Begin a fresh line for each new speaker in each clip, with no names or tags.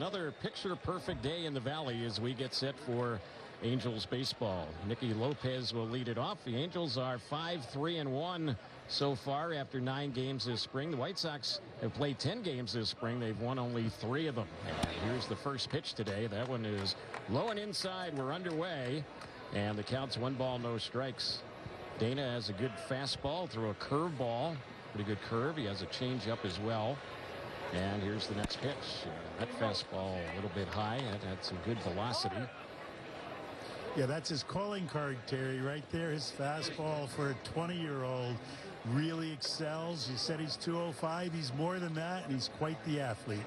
another picture-perfect day in the Valley as we get set for Angels baseball. Nicky Lopez will lead it off. The Angels are 5-3-1 so far after 9 games this spring. The White Sox have played 10 games this spring. They've won only 3 of them. And here's the first pitch today. That one is low and inside. We're underway. And the count's 1 ball, no strikes. Dana has a good fastball through a curveball. Pretty good curve. He has a changeup as well. And here's the next pitch. That fastball a little bit high. It had some good velocity.
Yeah, that's his calling card, Terry, right there. His fastball for a 20-year-old really excels. You said he's 205. He's more than that, and he's quite the athlete.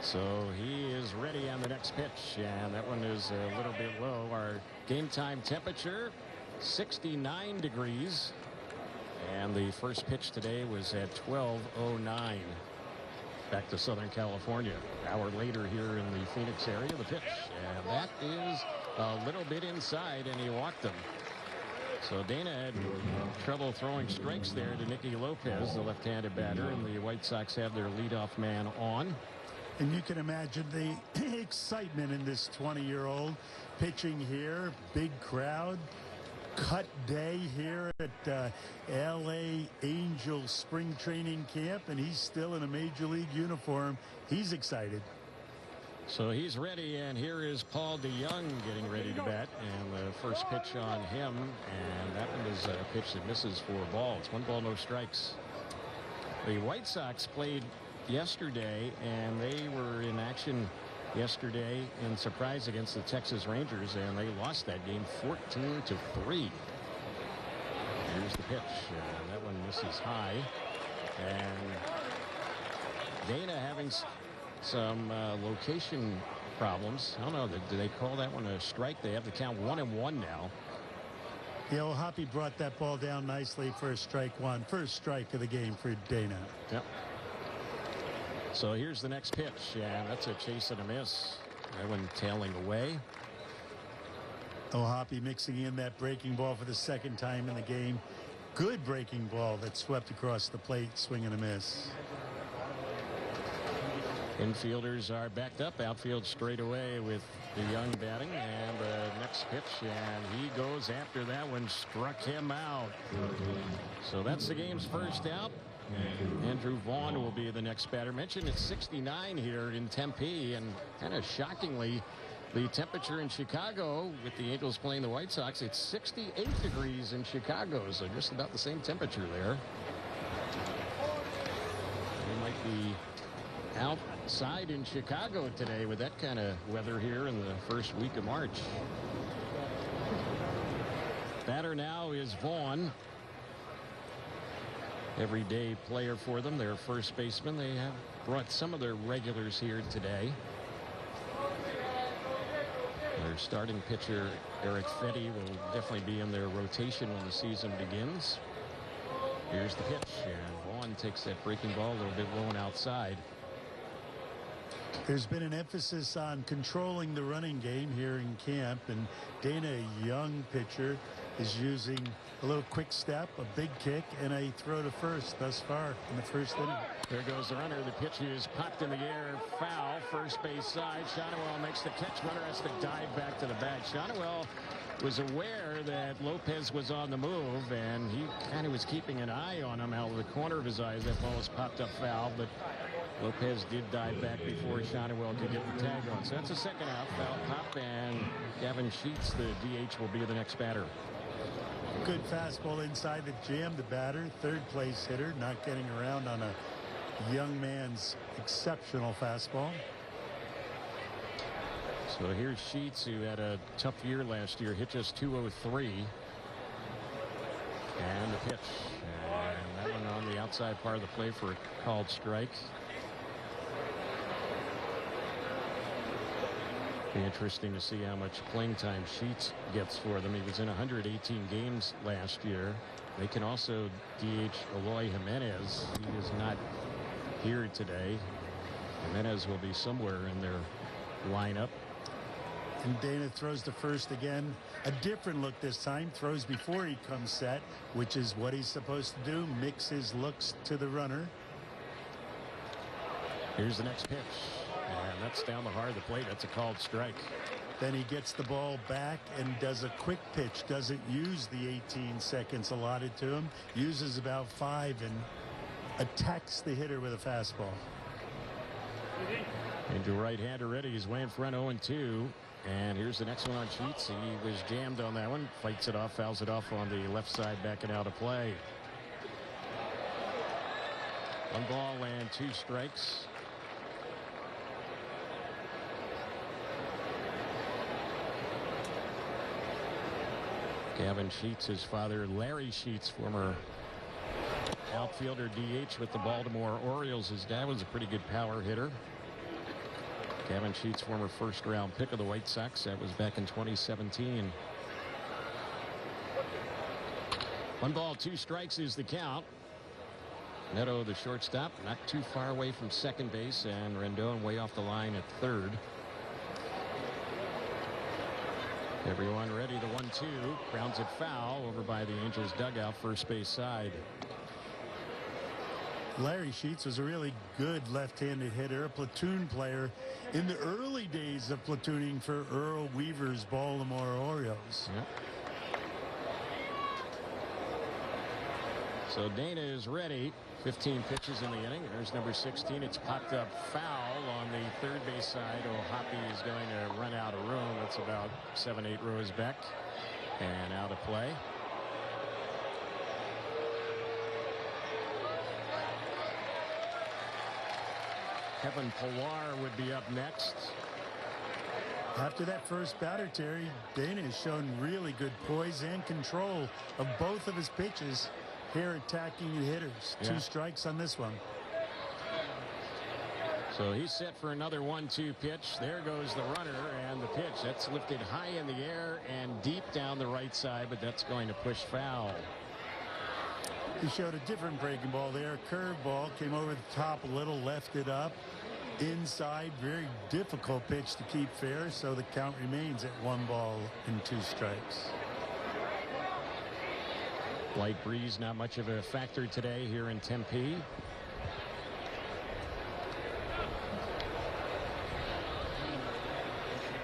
So he is ready on the next pitch, and that one is a little bit low. Our game time temperature, 69 degrees. And the first pitch today was at 12:09. Back to Southern California. An hour later here in the Phoenix area, the pitch. And that is a little bit inside, and he walked him. So Dana had trouble throwing strikes there to Nicky Lopez, the left-handed batter, and the White Sox have their leadoff man on.
And you can imagine the excitement in this 20-year-old pitching here. Big crowd. Cut day here at L.A. Angels spring training camp, and he's still in a major league uniform. He's excited.
So he's ready, and here is Paul DeYoung getting ready to bat, and the first pitch on him, and that one is a pitch that misses for a ball. It's 1 ball, no strikes. The White Sox played yesterday, and they were in action yesterday in surprise against the Texas Rangers, and they lost that game 14-3. Here's the pitch, and that one misses high, and Dana having some location problems. I don't know, do they call that one a strike? They have to count 1-1 now.
Yeah, well, Hoppy brought that ball down nicely for a strike 1. First strike of the game for Dana.
Yep. So here's the next pitch, and that's a chase and a miss. That one tailing away.
Oh, Hoppy mixing in that breaking ball for the 2nd time in the game. Good breaking ball that swept across the plate, swing and a miss.
Infielders are backed up. Outfield straight away with DeYoung batting, and the next pitch, and he goes after that one, struck him out. So that's the game's first out. Andrew Vaughn will be the next batter. Mentioned it's 69 here in Tempe, and kind of shockingly, the temperature in Chicago with the Angels playing the White Sox, it's 68 degrees in Chicago, so just about the same temperature there. We might be outside in Chicago today with that kind of weather here in the first week of March. Batter now is Vaughn. Everyday player for them, their first baseman. They have brought some of their regulars here today. Their starting pitcher, Erick Fedde, will definitely be in their rotation when the season begins. Here's the pitch, and Vaughn takes that breaking ball a little bit low and outside.
There's been an emphasis on controlling the running game here in camp, and Dana, a young pitcher, is using a little quick step, a big kick, and a throw to first thus far in the first inning.
There goes the runner. The pitch is popped in the air, foul, first base side. Shotwell makes the catch. Runner has to dive back to the bag. Shotwell was aware that Lopez was on the move, and he kind of was keeping an eye on him out of the corner of his eyes. That ball was popped up foul, but Lopez did dive back before Shotwell could get the tag on. So that's a second out. Foul pop, and Gavin Sheets, the DH, will be the next batter.
Good fastball inside that jammed the batter. 3rd place hitter, not getting around on a young man's exceptional fastball.
So here's Sheets, who had a tough year last year, hit just 203. And the pitch. And that one on the outside part of the plate for a called strike. Be interesting to see how much playing time Sheets gets for them. He was in 118 games last year. They can also DH Eloy Jimenez. He is not here today. Jimenez will be somewhere in their lineup.
And Dana throws to first again. A different look this time. Throws before he comes set, which is what he's supposed to do. Mix his looks to the runner.
Here's the next pitch. And That's down the heart of the plate. That's a called strike.
Then he gets the ball back and does a quick pitch. Doesn't use the 18 seconds allotted to him. Uses about 5 and attacks the hitter with a fastball.
Angel right-hander ready. He's way in front 0-2. And here's the next one on Sheets. He was jammed on that one. Fights it off, fouls it off on the left side, backing out of play. 1 ball and 2 strikes. Gavin Sheets, his father Larry Sheets, former outfielder DH with the Baltimore Orioles. His dad was a pretty good power hitter. Gavin Sheets, former first-round pick of the White Sox. That was back in 2017. 1 ball, 2 strikes is the count. Neto, the shortstop, not too far away from second base, and Rendon way off the line at third. Everyone ready. The 1-2 grounds it foul over by the Angels dugout, first base side.
Larry Sheets was a really good left-handed hitter, a platoon player in the early days of platooning for Earl Weaver's Baltimore Orioles.
Yep. So Dana is ready. 15 pitches in the inning. There's number 16. It's popped up foul on the third base side. Hoppy is going to run out of room. That's about 7-8 rows back and out of play. Kevin Pillar would be up next.
After that first batter, Terry, Dana has shown really good poise and control of both of his pitches here attacking the hitters. Yeah. 2 strikes on this one.
So he's set for another 1-2 pitch. There goes the runner, and the pitch that's lifted high in the air and deep down the right side, but that's going to push foul.
He showed a different breaking ball there. Curveball came over the top a little, left it up inside. Very difficult pitch to keep fair, so the count remains at 1 ball and 2 strikes.
Light breeze, not much of a factor today here in Tempe.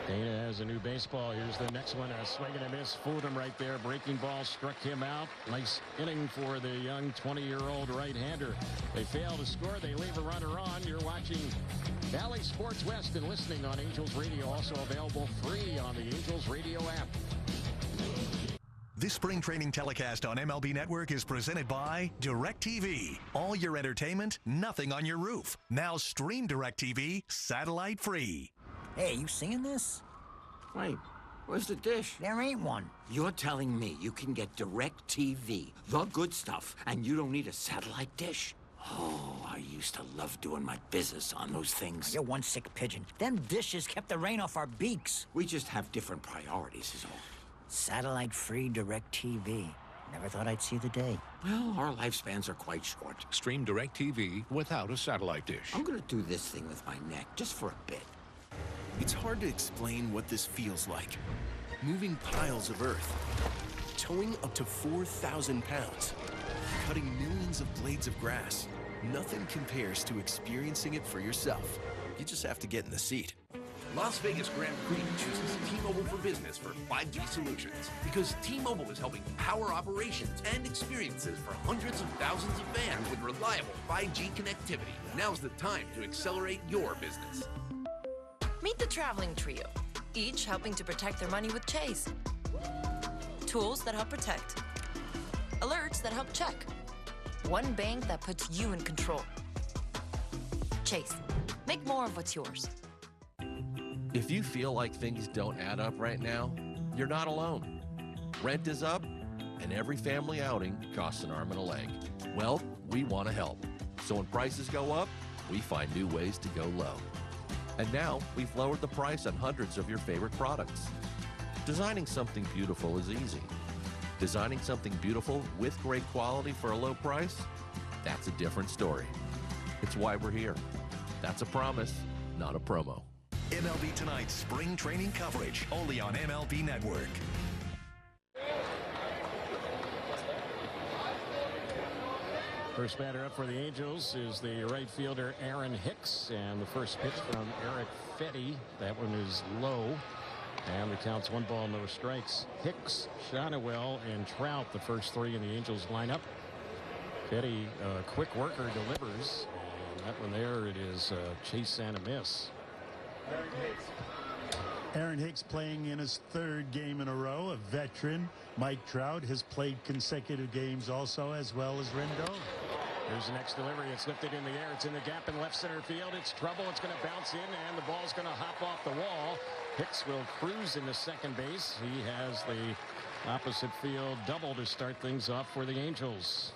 Dana has a new baseball. Here's the next one. A swing and a miss. Fooled him right there. Breaking ball struck him out. Nice inning for the young 20-year-old right-hander. They fail to score. They leave a runner on. You're watching Valley Sports West and listening on Angels Radio. Also available free on the Angels Radio app.
This spring training telecast on MLB Network is presented by DirecTV. All your entertainment, nothing on your roof. Now stream DirecTV satellite free.
Hey, you seeing this?
Wait, where's the dish?
There ain't one.
You're telling me you can get DirecTV, the good stuff, and you don't need a satellite dish? Oh, I used to love doing my business on those things.
You're one sick pigeon. Them dishes kept the rain off our beaks.
We just have different priorities is all.
Satellite-free DirecTV. Never thought I'd see the day.
Well, our lifespans are quite short.
Stream DirecTV without a satellite dish.
I'm gonna do this thing with my neck, just for a bit.
It's hard to explain what this feels like. Moving piles of earth, towing up to 4,000 pounds, cutting millions of blades of grass. Nothing compares to experiencing it for yourself. You just have to get in the seat.
Las Vegas Grand Prix chooses T-Mobile for Business for 5G solutions because T-Mobile is helping power operations and experiences for hundreds of thousands of fans with reliable 5G connectivity. Now's the time to accelerate your business.
Meet the traveling trio, each helping to protect their money with Chase. Tools that help protect. Alerts that help check. One bank that puts you in control. Chase. Make more of what's yours.
If you feel like things don't add up right now, you're not alone. Rent is up, and every family outing costs an arm and a leg. Well, we want to help. So when prices go up, we find new ways to go low. And now, we've lowered the price on hundreds of your favorite products. Designing something beautiful is easy. Designing something beautiful with great quality for a low price, that's a different story. It's why we're here. That's a promise, not a promo.
MLB Tonight's spring training coverage, only on MLB Network.
First batter up for the Angels is the right fielder Aaron Hicks, and the first pitch from Erick Fedde. That one is low, and the count's 1 ball, no strikes. Hicks, Shonewell, and Trout, the first 3 in the Angels lineup. Fedde, a quick worker, delivers, and that one there, it is chase and a miss.
Aaron Hicks playing in his 3rd game in a row. A veteran. Mike Trout has played consecutive games also, as well as Rendon.
Here's the next delivery. It's lifted in the air. It's in the gap in left center field. It's trouble. It's going to bounce in, and the ball's going to hop off the wall. Hicks will cruise into second base. He has the opposite field double to start things off for the Angels.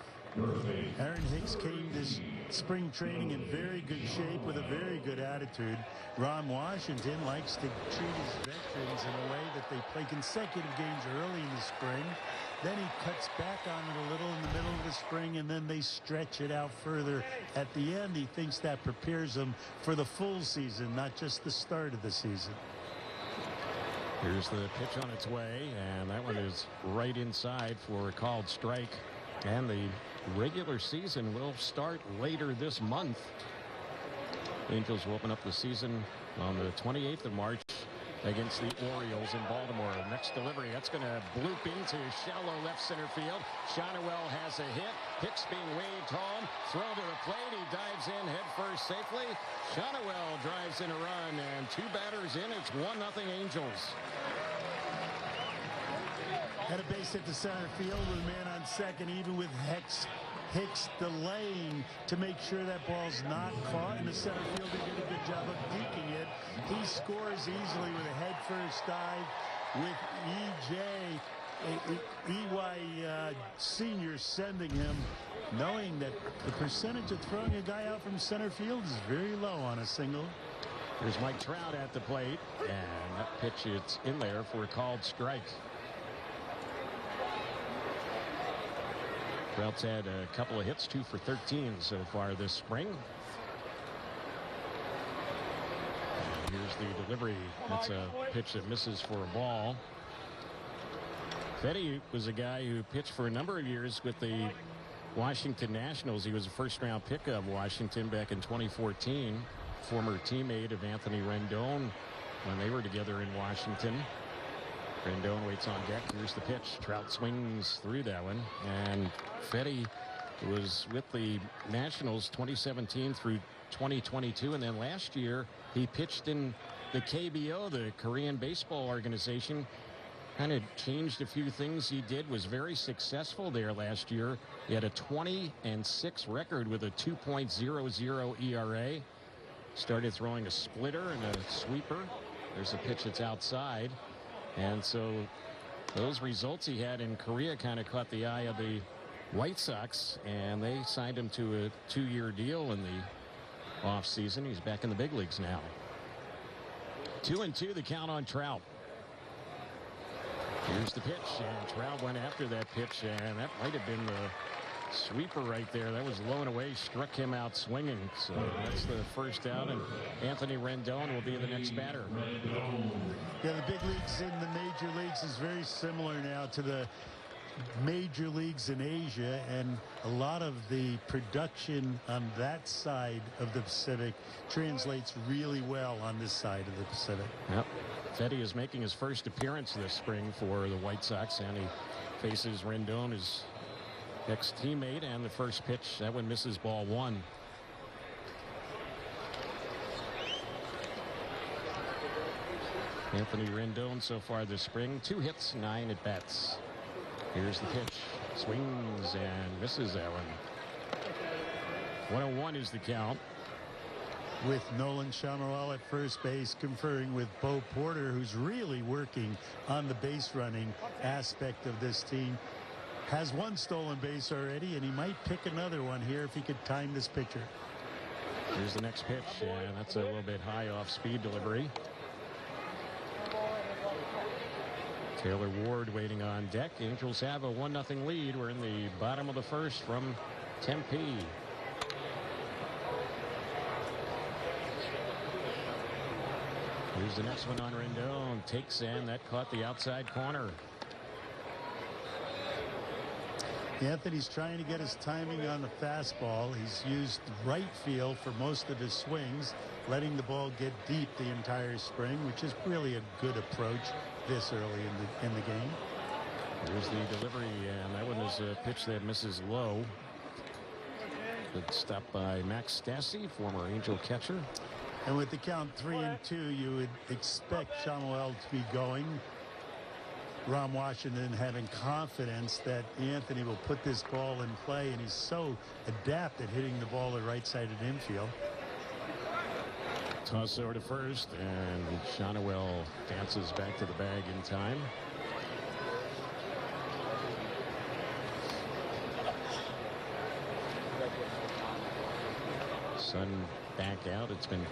Aaron Hicks came this spring training in very good shape with a very good attitude. Ron Washington likes to treat his veterans in a way that they play consecutive games early in the spring. Then he cuts back on it a little in the middle of the spring, and then they stretch it out further at the end. He thinks that prepares them for the full season, not just the start of the season.
Here's the pitch on its way, and that one is right inside for a called strike. And the regular season will start later this month. Angels will open up the season on the 28th of March against the Orioles in Baltimore. Next delivery, that's going to bloop into shallow left center field. Shonewell has a hit. Hicks being waved home. Throw to the plate. He dives in head first safely. Shonewell drives in a run, and 2 batters in. It's 1-0 Angels.
Had a base hit to center field with a man on second, even with Hicks delaying to make sure that ball's not caught in the center field. They did a good job of deking it. He scores easily with a head-first dive with EY Senior sending him, knowing that the percentage of throwing a guy out from center field is very low on a single.
Here's Mike Trout at the plate, and that pitch is in there for a called strike. Trout's had a couple of hits, 2 for 13 so far this spring. And here's the delivery. That's a pitch that misses for a ball. Fedde was a guy who pitched for a number of years with the Washington Nationals. He was a first-round pick of Washington back in 2014. Former teammate of Anthony Rendon when they were together in Washington. Rendon waits on deck. Here's the pitch. Trout swings through that one. And Fedde was with the Nationals 2017 through 2022. And then last year, he pitched in the KBO, the Korean Baseball Organization. Kind of changed a few things he did. Was very successful there last year. He had a 20-6 record with a 2.00 ERA. Started throwing a splitter and a sweeper. There's a pitch that's outside. And so those results he had in Korea kind of caught the eye of the White Sox, and they signed him to a 2-year deal in the offseason. He's back in the big leagues now. 2-2 the count on Trout. Here's the pitch, and Trout went after that pitch, and that might have been the sweeper right there. That was low and away, struck him out swinging. So that's the first out, and Anthony Rendon will be the next batter.
Yeah, the big leagues in the major leagues is very similar now to the major leagues in Asia, and a lot of the production on that side of the Pacific translates really well on this side of the Pacific.
Yep. Fedde is making his first appearance this spring for the White Sox, and he faces Rendon, his ex-teammate, and the first pitch, that one misses, ball 1. Anthony Rendon so far this spring, 2 hits, 9 at bats. Here's the pitch, swings and misses that one. 1-1 is the count.
With Nolan Shonewell at first base, conferring with Bo Porter, who's really working on the base running aspect of this team. Has 1 stolen base already, and he might pick another one here if he could time this pitcher.
Here's the next pitch, and that's a little bit high off speed delivery. Taylor Ward waiting on deck. Angels have a 1-0 lead. We're in the bottom of the first from Tempe. Here's the next one on Rendon. Takes in. That caught the outside corner.
Anthony's trying to get his timing on the fastball. He's used right field for most of his swings, letting the ball get deep the entire spring, which is really a good approach this early in the game.
Here's the delivery, and that one is a pitch that misses low. Good stop by Max Stassi, former Angel catcher.
And with the count 3-2, you would expect Samuel to be going. Ron Washington having confidence that Anthony will put this ball in play, and he's so adept at hitting the ball at right-sided infield.
Toss over to first, and Shonwell dances back to the bag in time. Sun back out. It's been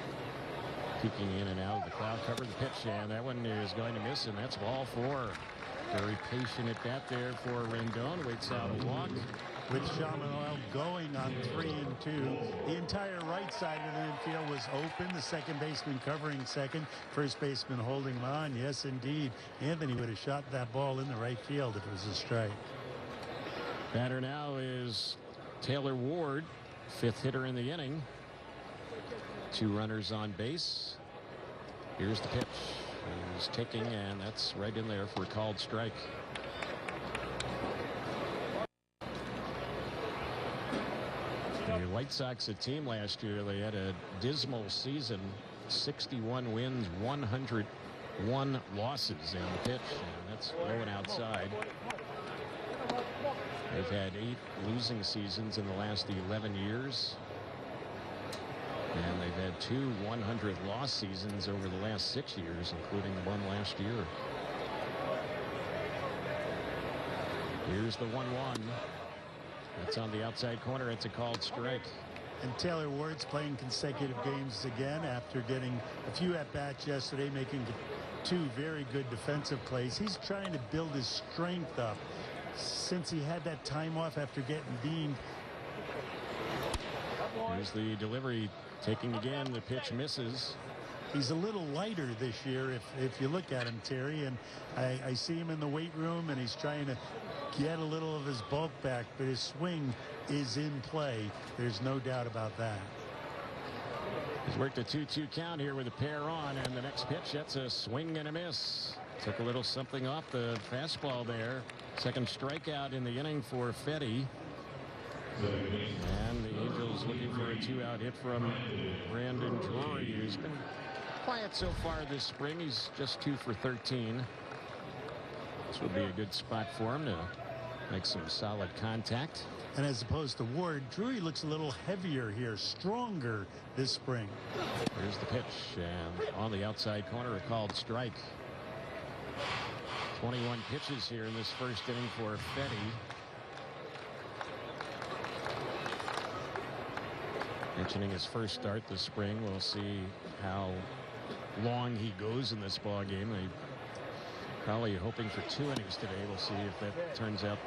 peeking in and out of the cloud cover. The pitch, and that one is going to miss, and that's ball four. Very patient at bat there for Rendon. Waits out a walk.
With Samuel going on 3-2, the entire right side of the infield was open. The second baseman covering second, first baseman holding him on. Yes, indeed, Anthony would have shot that ball in the right field if it was a strike.
Batter now is Taylor Ward, fifth hitter in the inning. 2 runners on base. Here's the pitch. He's taking, and that's right in there for a called strike. The White Sox, a team last year, they had a dismal season. 61 wins, 101 losses in the pitch, and that's going outside. They've had 8 losing seasons in the last 11 years. And they've had 2 100-loss seasons over the last 6 years, including the one last year. Here's the 1-1. That's on the outside corner. It's a called strike.
And Taylor Ward's playing consecutive games again after getting a few at-bats yesterday, making 2 very good defensive plays. He's trying to build his strength up since he had that time off after getting beamed.
Here's the delivery. Taking again, the pitch misses.
He's a little lighter this year if you look at him, Terry, and I see him in the weight room, and he's trying to get a little of his bulk back, but his swing is in play. There's no doubt about that.
He's worked a 2-2 count here with a pair on, and the next pitch, that's a swing and a miss. Took a little something off the fastball there. Second strikeout in the inning for Fedde. And the Angels looking for a 2-out hit from Brandon Drury, who's been quiet so far this spring. He's just 2 for 13. This would be a good spot for him to make some solid contact.
And as opposed to Ward, Drury looks a little heavier here, stronger this spring.
Here's the pitch, and on the outside corner, a called strike. 21 pitches here in this first inning for Fedde. Mentioning his first start this spring, we'll see how long he goes in this ball game. They probably hoping for 2 innings today. We'll see if that turns out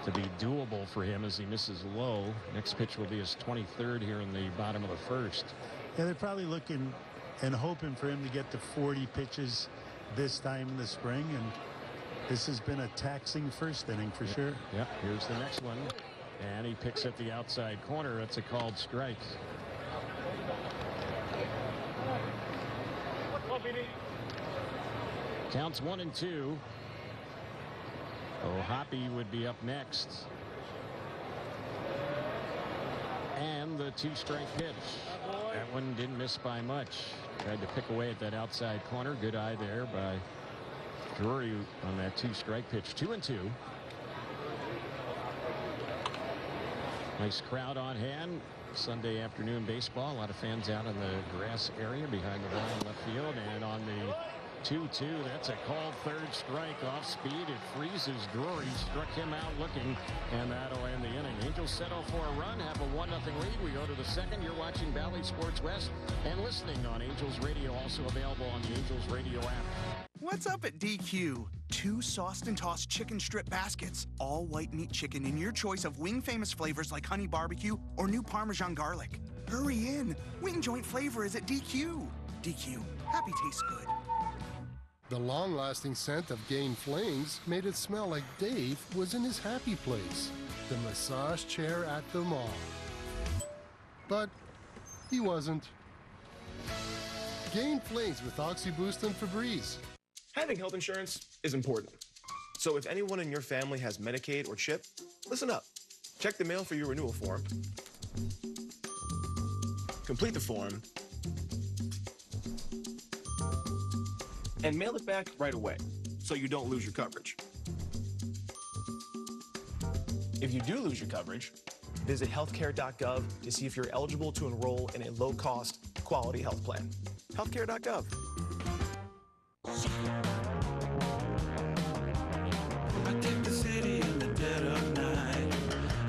to be doable for him as he misses low. Next pitch will be his 23rd here in the bottom of the first.
Yeah, they're probably looking and hoping for him to get to 40 pitches this time in the spring, and this has been a taxing first inning for sure.
Yep, here's the next one. And he picks at the outside corner. It's a called strike. Counts 1-2. Hoppy would be up next. And the 2-strike pitch. That one didn't miss by much. Tried to pick away at that outside corner. Good eye there by Drury on that 2-strike pitch. 2-2. Nice crowd on hand. Sunday afternoon baseball. A lot of fans out in the grass area behind the wall in left field. And on the 2-2, that's a called third strike off speed. It freezes Drury. Struck him out looking, and that'll end the inning. Angels settle for a run, have a 1-0 lead. We go to the second. You're watching Valley Sports West and listening on Angels Radio, also available on the Angels Radio app.
What's up at DQ? 2 sauced and tossed chicken strip baskets. All white meat chicken in your choice of wing famous flavors like honey barbecue or new Parmesan garlic. Hurry in. Wing joint flavor is at DQ. DQ. Happy tastes good.
The long-lasting scent of Gain Flings made it smell like Dave was in his happy place, the massage chair at the mall. But he wasn't. Gain Flings with OxyBoost and Febreze.
Having health insurance is important. So if anyone in your family has Medicaid or CHIP, listen up. Check the mail for your renewal form. Complete the form. And mail it back right away, so you don't lose your coverage. If you do lose your coverage, visit healthcare.gov to see if you're eligible to enroll in a low-cost, quality health plan. Healthcare.gov.
I take the city in the dead of night.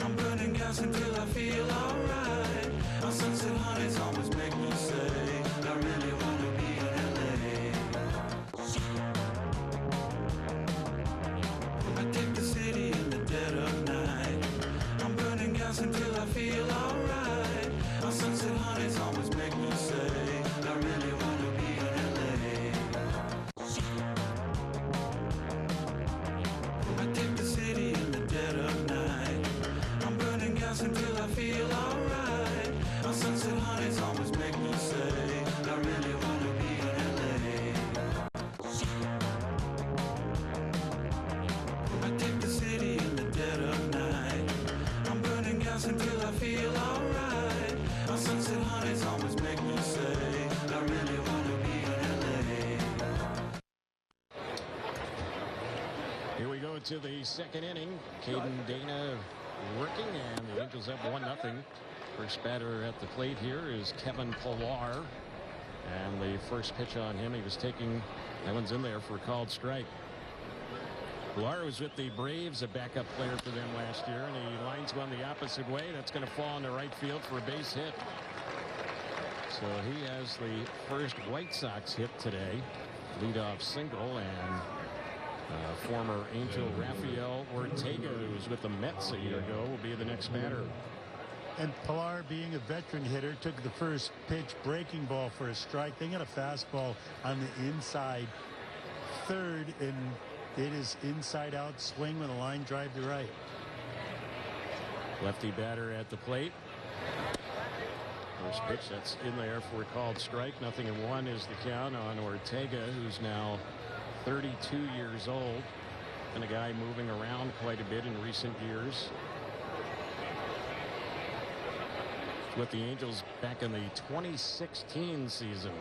I'm burning gas until I feel alright. My sunset honeys always make me say, I really want to be in LA. I take the city in the dead of night. I'm burning gas until I feel alright. My sunset honeys always make me say, I really want to be in LA. I take the city in the dead of night. I'm burning gas until I feel alright. My sunset honeys always make me say, I really want to be in LA. I take the city in the dead of night. I'm burning gas until I feel alright. My sunset honeys always make me say, I really want to be in LA.
Here we go to the second inning. Caden Dana working, and the Angels have 1-0. First batter at the plate here is Kevin Pillar. And the first pitch on him, he was taking, that one's in there for a called strike. Pillar was with the Braves, a backup player for them last year, and he lines one the opposite way. That's going to fall into right field for a base hit. So he has the first White Sox hit today. Leadoff single, and former Angel Rafael Ortega, who was with the Mets a year ago, will be the next batter.
And Pillar, being a veteran hitter, took the first pitch breaking ball for a strike. They got a fastball on the inside third, and it is inside out swing with a line drive to right.
Lefty batter at the plate. First pitch, that's in there for a called strike. 0-1 is the count on Ortega, who's now 32 years old, and a guy moving around quite a bit in recent years. With the Angels back in the 2016 season.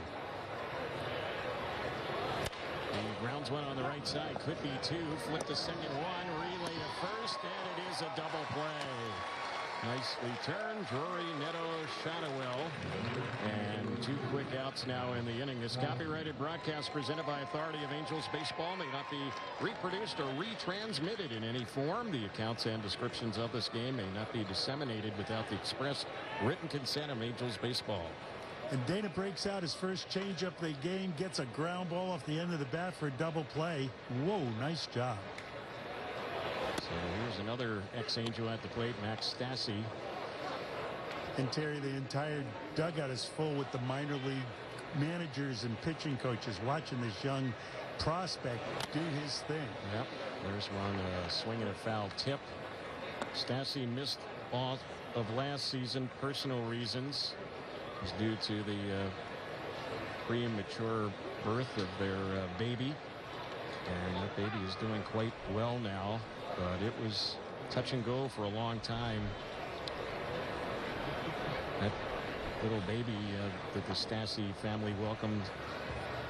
He grounds one on the right side, could be two, flip to second one, relay to first, and it is a double play. Nicely turned, Drury, Neto, Shadowell, and two quick outs now in the inning. This copyrighted broadcast presented by Authority of Angels Baseball may not be reproduced or retransmitted in any form. The accounts and descriptions of this game may not be disseminated without the express written consent of Angels Baseball.
And Dana breaks out his first changeup of the game, gets a ground ball off the end of the bat for a double play. Whoa, nice job.
So here's another ex-Angel at the plate, Max Stassi.
And Terry, the entire dugout is full with the minor league managers and pitching coaches watching this young prospect do his thing.
Yep, there's one swinging a foul tip. Stassi missed all of last season, personal reasons. It was due to the premature birth of their baby. And that baby is doing quite well now. But it was touch and go for a long time. That little baby that the Stassi family welcomed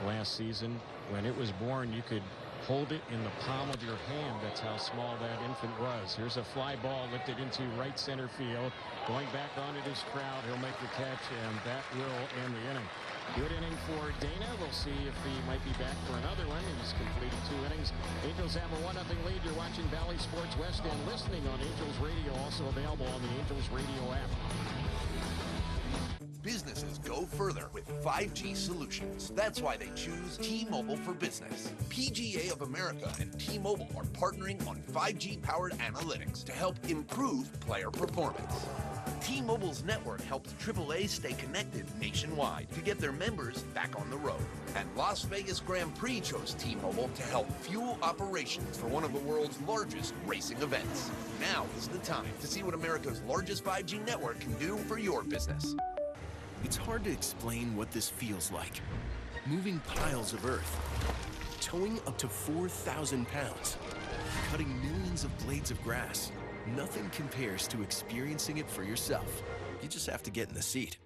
last season, when it was born, you could hold it in the palm of your hand. That's how small that infant was. Here's a fly ball lifted into right center field. Going back onto this crowd, he'll make the catch, and that will end the inning. Good inning for Dana. We'll see if he might be back for another one. He's completed 2 innings. Angels have a 1-0 lead. You're watching Valley Sports West and listening on Angels Radio, also available on the Angels Radio app.
Businesses go further with 5G solutions. That's why they choose T-Mobile for Business. PGA of America and T-Mobile are partnering on 5G-powered analytics to help improve player performance. T-Mobile's network helps AAA stay connected nationwide to get their members back on the road. And Las Vegas Grand Prix chose T-Mobile to help fuel operations for one of the world's largest racing events. Now is the time to see what America's largest 5G network can do for your business.
It's hard to explain what this feels like. Moving piles of earth, towing up to 4,000 pounds, cutting millions of blades of grass. Nothing compares to experiencing it for yourself. You just have to get in the seat.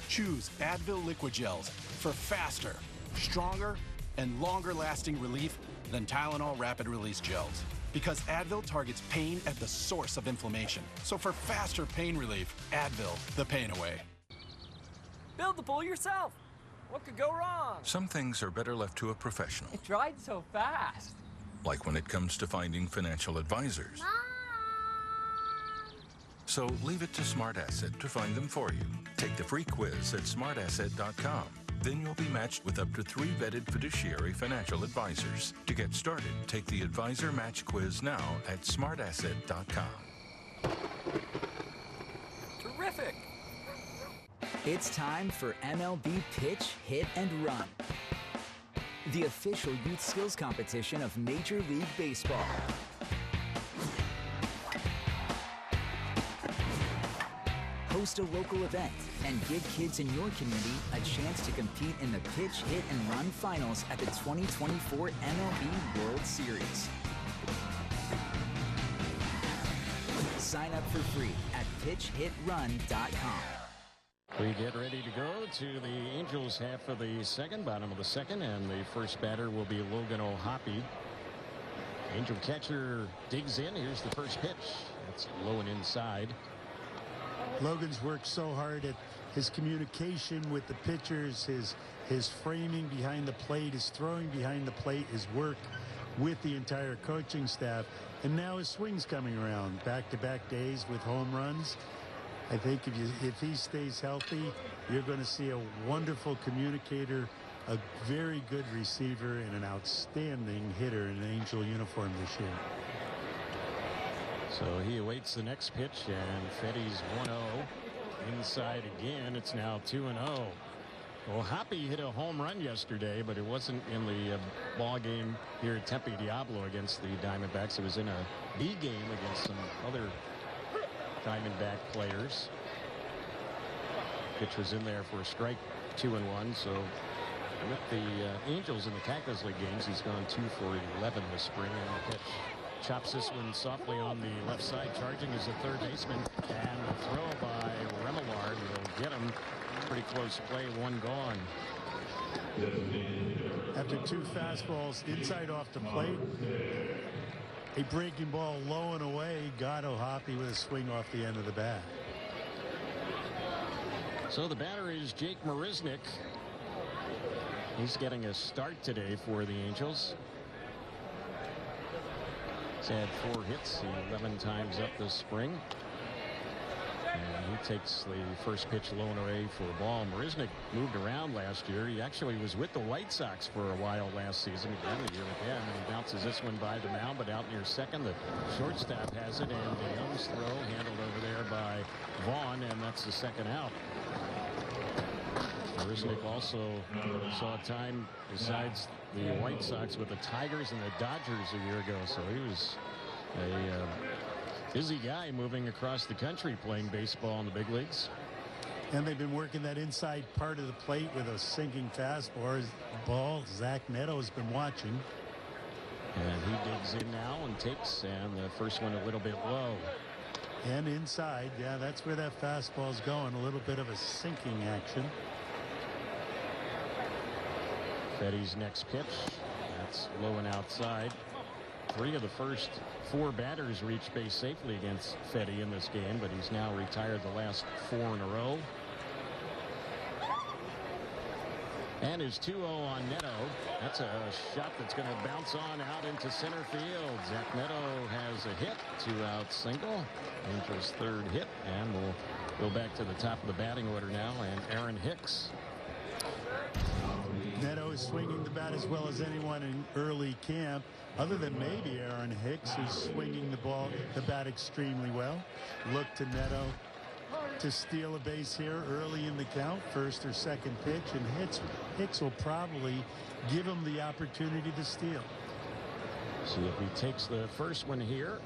Choose Advil Liquid Gels for faster, stronger, and longer-lasting relief than Tylenol Rapid Release Gels. Because Advil targets pain at the source of inflammation. So for faster pain relief, Advil, the pain away.
Build the pool yourself. What could go wrong?
Some things are better left to a professional.
It dried so fast.
Like when it comes to finding financial advisors. So leave it to Smart Asset to find them for you. Take the free quiz at smartasset.com. Then you'll be matched with up to 3 vetted fiduciary financial advisors. To get started, take the Advisor Match Quiz now at smartasset.com.
Terrific.
It's time for MLB Pitch, Hit, and Run, the official youth skills competition of Major League Baseball. Host a local event and give kids in your community a chance to compete in the Pitch, Hit, and Run finals at the 2024 MLB World Series. Sign up for free at pitchhitrun.com.
We get ready to go to the Angels half of the second, bottom of the second, and the first batter will be Logan O'Hoppe. Angel catcher digs in. Here's the first pitch. That's low and inside.
Logan's worked so hard at his communication with the pitchers, his framing behind the plate, his throwing behind the plate, his work with the entire coaching staff, and now his swing's coming around. Back-to-back days with home runs. I think if he stays healthy, you're going to see a wonderful communicator, a very good receiver, and an outstanding hitter in an Angel uniform this year.
So he awaits the next pitch, and Fedde's 1-0. Inside again. It's now 2-0. O'Hoppe hit a home run yesterday, but it wasn't in the ball game here at Tempe Diablo against the Diamondbacks. It was in a B game against some other Diamondback players. Pitch was in there for a strike, 2-1. So with the Angels in the Cactus League games, he's gone 2 for 11 this spring. And the pitch chops this one softly on the left side. Charging is the third baseman, and the throw by Remillard will get him. Pretty close play, one gone.
After 2 fastballs inside off the plate, a breaking ball low and away got O'Hoppe with a swing off the end of the bat.
So the batter is Jake Marisnick. He's getting a start today for the Angels. He's had 4 hits 11 times up this spring. And he takes the first pitch low and away for a ball. Marisnick moved around last year. He actually was with the White Sox for a while last season. Again, the year with them. And he bounces this one by the mound, but out near second. The shortstop has it, and DeYoung's throw handled over there by Vaughn, and that's the second out. Marisnick also saw time besides the White Sox with the Tigers and the Dodgers a year ago. So he was a busy guy moving across the country playing baseball in the big leagues.
And they've been working that inside part of the plate with a sinking fastball. Zach Neto's been watching.
And he digs in now and takes, and the first one a little bit low.
And inside, yeah, that's where that fastball's going. A little bit of a sinking action.
Fedde's next pitch. That's low and outside. 3 of the first 4 batters reached base safely against Fedde in this game, but he's now retired the last 4 in a row. And his 2-0 on Neto. That's a shot that's going to bounce on out into center field. Zach Neto has a hit, 2-out single. Angels' 3rd hit, and we'll go back to the top of the batting order now, and Aaron Hicks.
Neto is swinging the bat as well as anyone in early camp, other than maybe Aaron Hicks, who's swinging the bat extremely well. Look to Neto. to steal a base here early in the count, first or second pitch, and Hicks will probably give him the opportunity to steal.
See if he takes the first one here.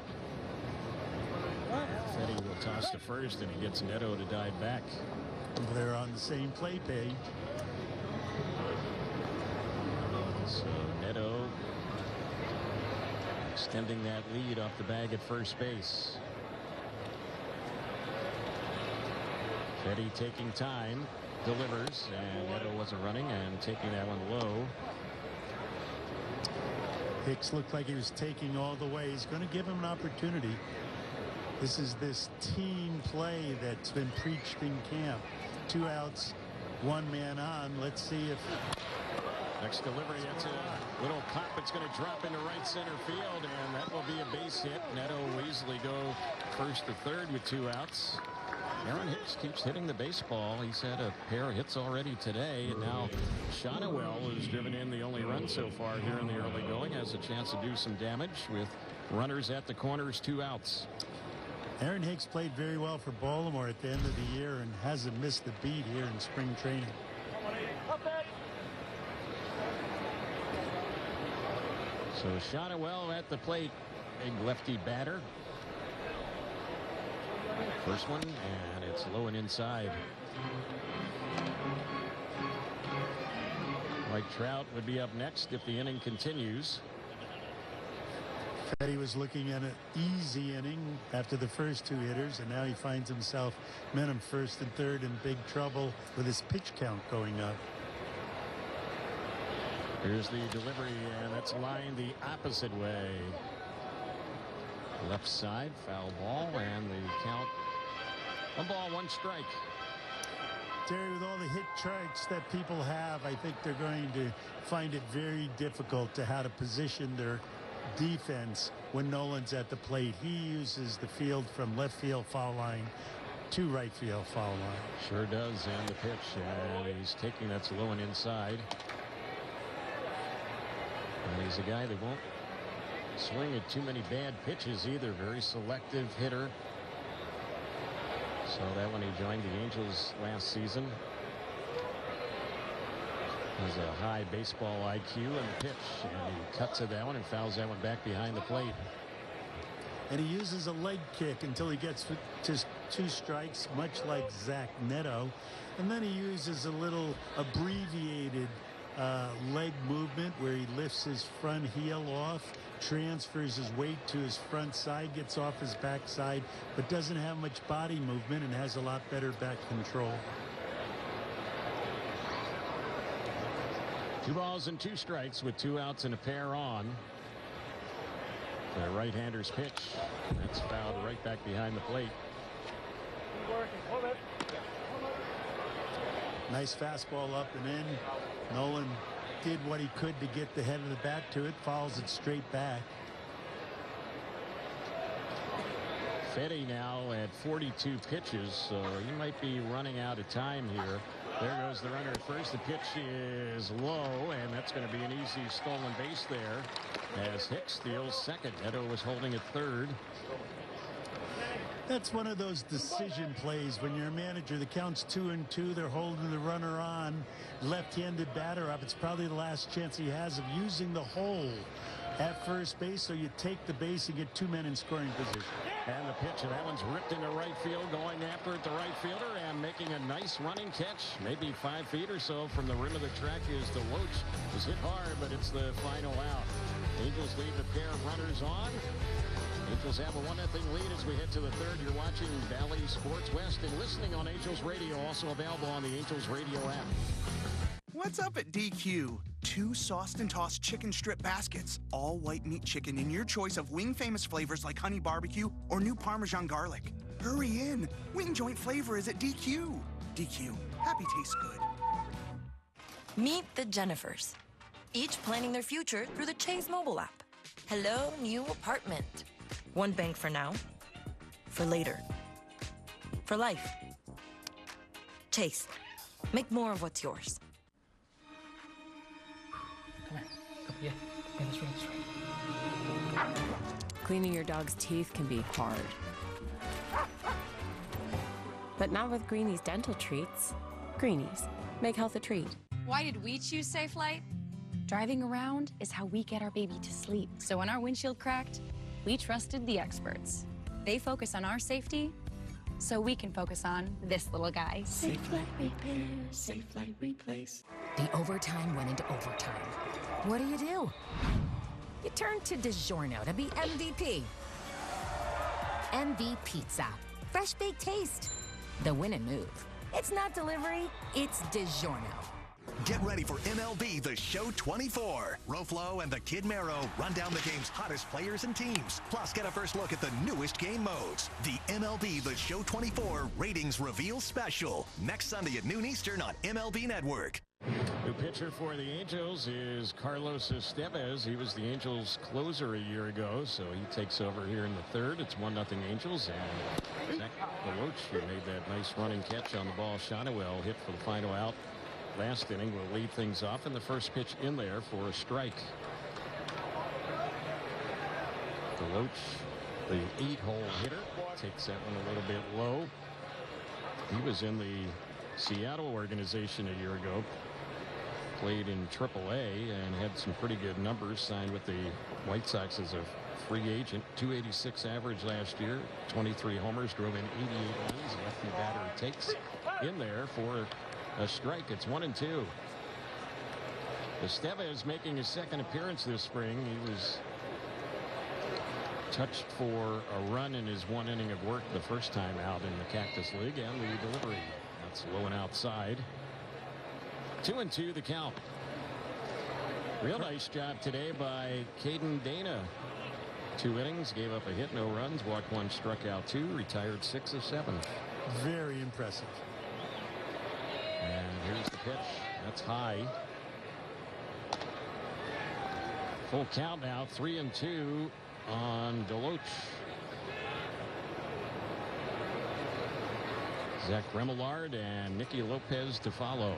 Fedde will toss to first, and he gets Neto to dive back.
They're on the same play page.
So Neto extending that lead off the bag at first base. Fedde taking time, delivers, and Neto wasn't running and taking that one low.
Hicks looked like he was taking all the way. He's going to give him an opportunity. This is this team play that's been preached in camp. 2 outs, 1 man on. Let's see if...
Next delivery, that's a little pop. It's going to drop into right center field, and that will be a base hit. Neto will easily go first to third with 2 outs. Aaron Hicks keeps hitting the baseball. He's had a pair of hits already today, and now Shonowell, who's driven in the only run so far here in the early going, has a chance to do some damage with runners at the corners, 2 outs.
Aaron Hicks played very well for Baltimore at the end of the year and hasn't missed the beat here in spring training.
So Shonowell at the plate, big lefty batter. First one, and it's low and inside. Mike Trout would be up next if the inning continues.
Fedde was looking at an easy inning after the first 2 hitters, and now he finds himself men in first and third in big trouble with his pitch count going up.
Here's the delivery, and that's lined the opposite way. Left side, foul ball, and the count, 1 ball, 1 strike.
Terry, with all the hit charts that people have, I think they're going to find it very difficult to how to position their defense when Nolan's at the plate. He uses the field from left field foul line to right field foul line.
Sure does, and the pitch, and he's taking that's low and inside. And he's a guy that won't swing at too many bad pitches either. Very selective hitter. So that when he joined the Angels last season, has a high baseball IQ, and the pitch, and he cuts to that one and fouls that one back behind the plate.
And he uses a leg kick until he gets just 2 strikes, much like Zach Neto. And then he uses a little abbreviated leg movement where he lifts his front heel off, transfers his weight to his front side, gets off his back side, but doesn't have much body movement and has a lot better back control.
2 balls and 2 strikes with 2 outs and a pair on. The right-hander's pitch. That's fouled right back behind the plate.
Nice fastball up and in. Nolan did what he could to get the head of the bat to it. Fouls it straight back.
Fedde now at 42 pitches, so he might be running out of time here. There goes the runner at first. The pitch is low, and that's going to be an easy stolen base there as Hicks steals second. Neto was holding at third.
That's one of those decision plays when you're a manager. The count's 2-2. They're holding the runner on. Left-handed batter up. It's probably the last chance he has of using the hole at first base, so you take the base and get 2 men in scoring position.
And the pitch, and that one's ripped into right field, going after it, the right fielder, and making a nice running catch, maybe 5 feet or so from the rim of the track is the Loach. It was hit hard, but it's the final out. Angels leave a pair of runners on. Angels have a 1-0 lead as we head to the third. You're watching Valley Sports West and listening on Angels Radio, also available on the Angels Radio app.
What's up at DQ? 2 sauced and tossed chicken strip baskets. All white meat chicken in your choice of wing famous flavors like honey barbecue or new Parmesan garlic. Hurry in. Wing joint flavor is at DQ. DQ. Happy tastes good.
Meet the Jennifers, each planning their future through the Chase mobile app. Hello, new apartment. 1 bank for now, for later, for life. Chase, make more of what's yours.
Come here. Go, yeah, that's right. Cleaning your dog's teeth can be hard.
But not with Greenie's dental treats. Greenies. Make health a treat.
Why did we choose Safe Light? Driving around is how we get our baby to sleep. So when our windshield cracked, we trusted the experts. They focus on our safety, so we can focus on this little guy.
Safe Light Repair, Safe Light Replace.
The overtime went into overtime. What do? You turn to DiGiorno to be MVP. MV Pizza. Fresh baked taste. The win and move. It's not delivery, it's DiGiorno.
Get ready for MLB The Show 24. Roflo and the Kid Mero run down the game's hottest players and teams. Plus, get a first look at the newest game modes. The MLB The Show 24 Ratings Reveal Special. Next Sunday at noon Eastern on MLB Network.
The pitcher for the Angels is Carlos Estevez. He was the Angels closer a year ago, so he takes over here in the third. It's 1-0 Angels, and Zach Deloach, who made that nice running catch on the ball. Shonewell hit for the final out last inning, will lead things off, and the first pitch in there for a strike. Deloach, the 8-hole hitter, takes that one a little bit low. He was in the Seattle organization a year ago. Played in AAA and had some pretty good numbers. Signed with the White Sox as a free agent. 286 average last year. 23 homers. Drove in 88 runs. Lefty batter takes in there for a strike. It's 1-2. Estevez making his second appearance this spring. He was touched for a run in his one inning of work the first time out in the Cactus League, and the delivery. That's low and outside. 2-2 the count. Real nice job today by Caden Dana. 2 innings, gave up a hit, no runs, walked 1, struck out 2, retired 6 of 7.
Very impressive.
And here's the pitch. That's high. Full count now, 3-2 on Deloach. Zach Remillard and Nicky Lopez to follow.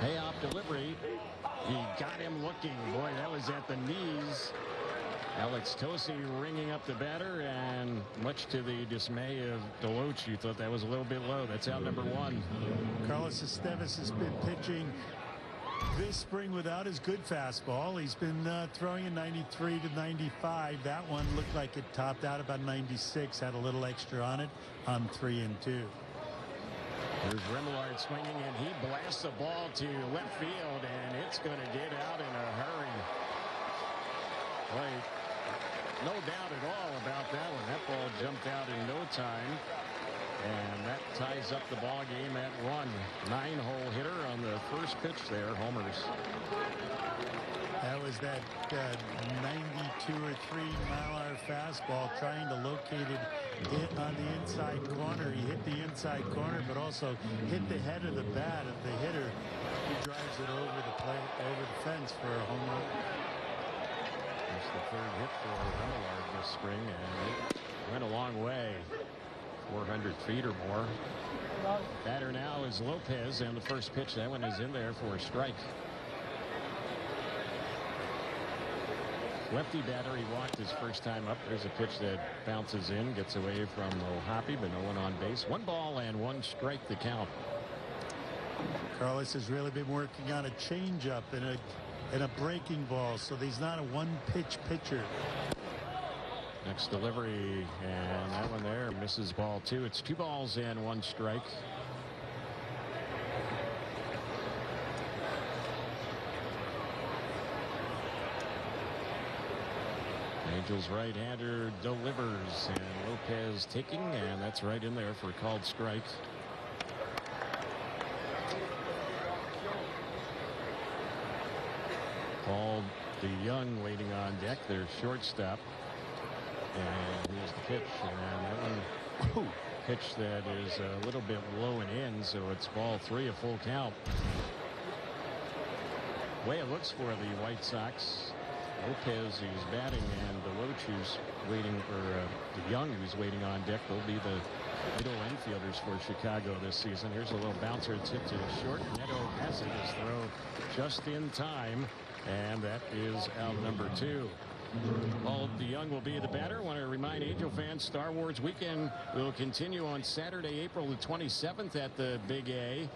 Payoff delivery. He got him looking. Boy, that was at the knees. Alex Tosi ringing up the batter, and much to the dismay of Deloach, you thought that was a little bit low. That's out number 1.
Carlos Estevez has been pitching this spring without his good fastball. He's been throwing in 93 to 95. That one looked like it topped out about 96. Had a little extra on it on 3-2.
Here's Remillard swinging, and he blasts the ball to left field, and it's going to get out in a hurry. Boy, no doubt at all about that one. That ball jumped out in no time, and that ties up the ball game at 1. 9-hole hitter on the first pitch there, homers.
That was that 92 or 3 mile-an-hour fastball, trying to locate it on the inside corner. He hit the inside corner, but also hit the head of the bat of the hitter, who drives it over the plate, over the fence for a home run.
It's the third hit for Remillard this spring, and it went a long way, 400 feet or more. Batter now is Lopez, and the first pitch, that one is in there for a strike. Lefty batter, he walked his first time up. There's a pitch that bounces in, gets away from O'Hoppe, but no one on base. 1 ball and 1 strike the count.
Carlos has really been working on a changeup and a breaking ball, so he's not a one-pitch pitcher.
Next delivery, and that one there misses ball 2. It's 2 balls and 1 strike. Angels right-hander delivers, and Lopez taking, and that's right in there for a called strike. Paul DeYoung waiting on deck, their shortstop. And here's the pitch, and that one pitch that is a little bit low and in, so it's ball 3, a full count. Way it looks for the White Sox. Lopez, who's batting, and Deloach, who's waiting, or DeYoung, who's waiting on deck. They'll be the middle infielders for Chicago this season. Here's a little bouncer. It's hit to short. Neto passes his throw just in time, and that is out number 2. Paul DeYoung will be the batter. I want to remind Angel fans, Star Wars weekend will continue on Saturday, April the 27th at the Big A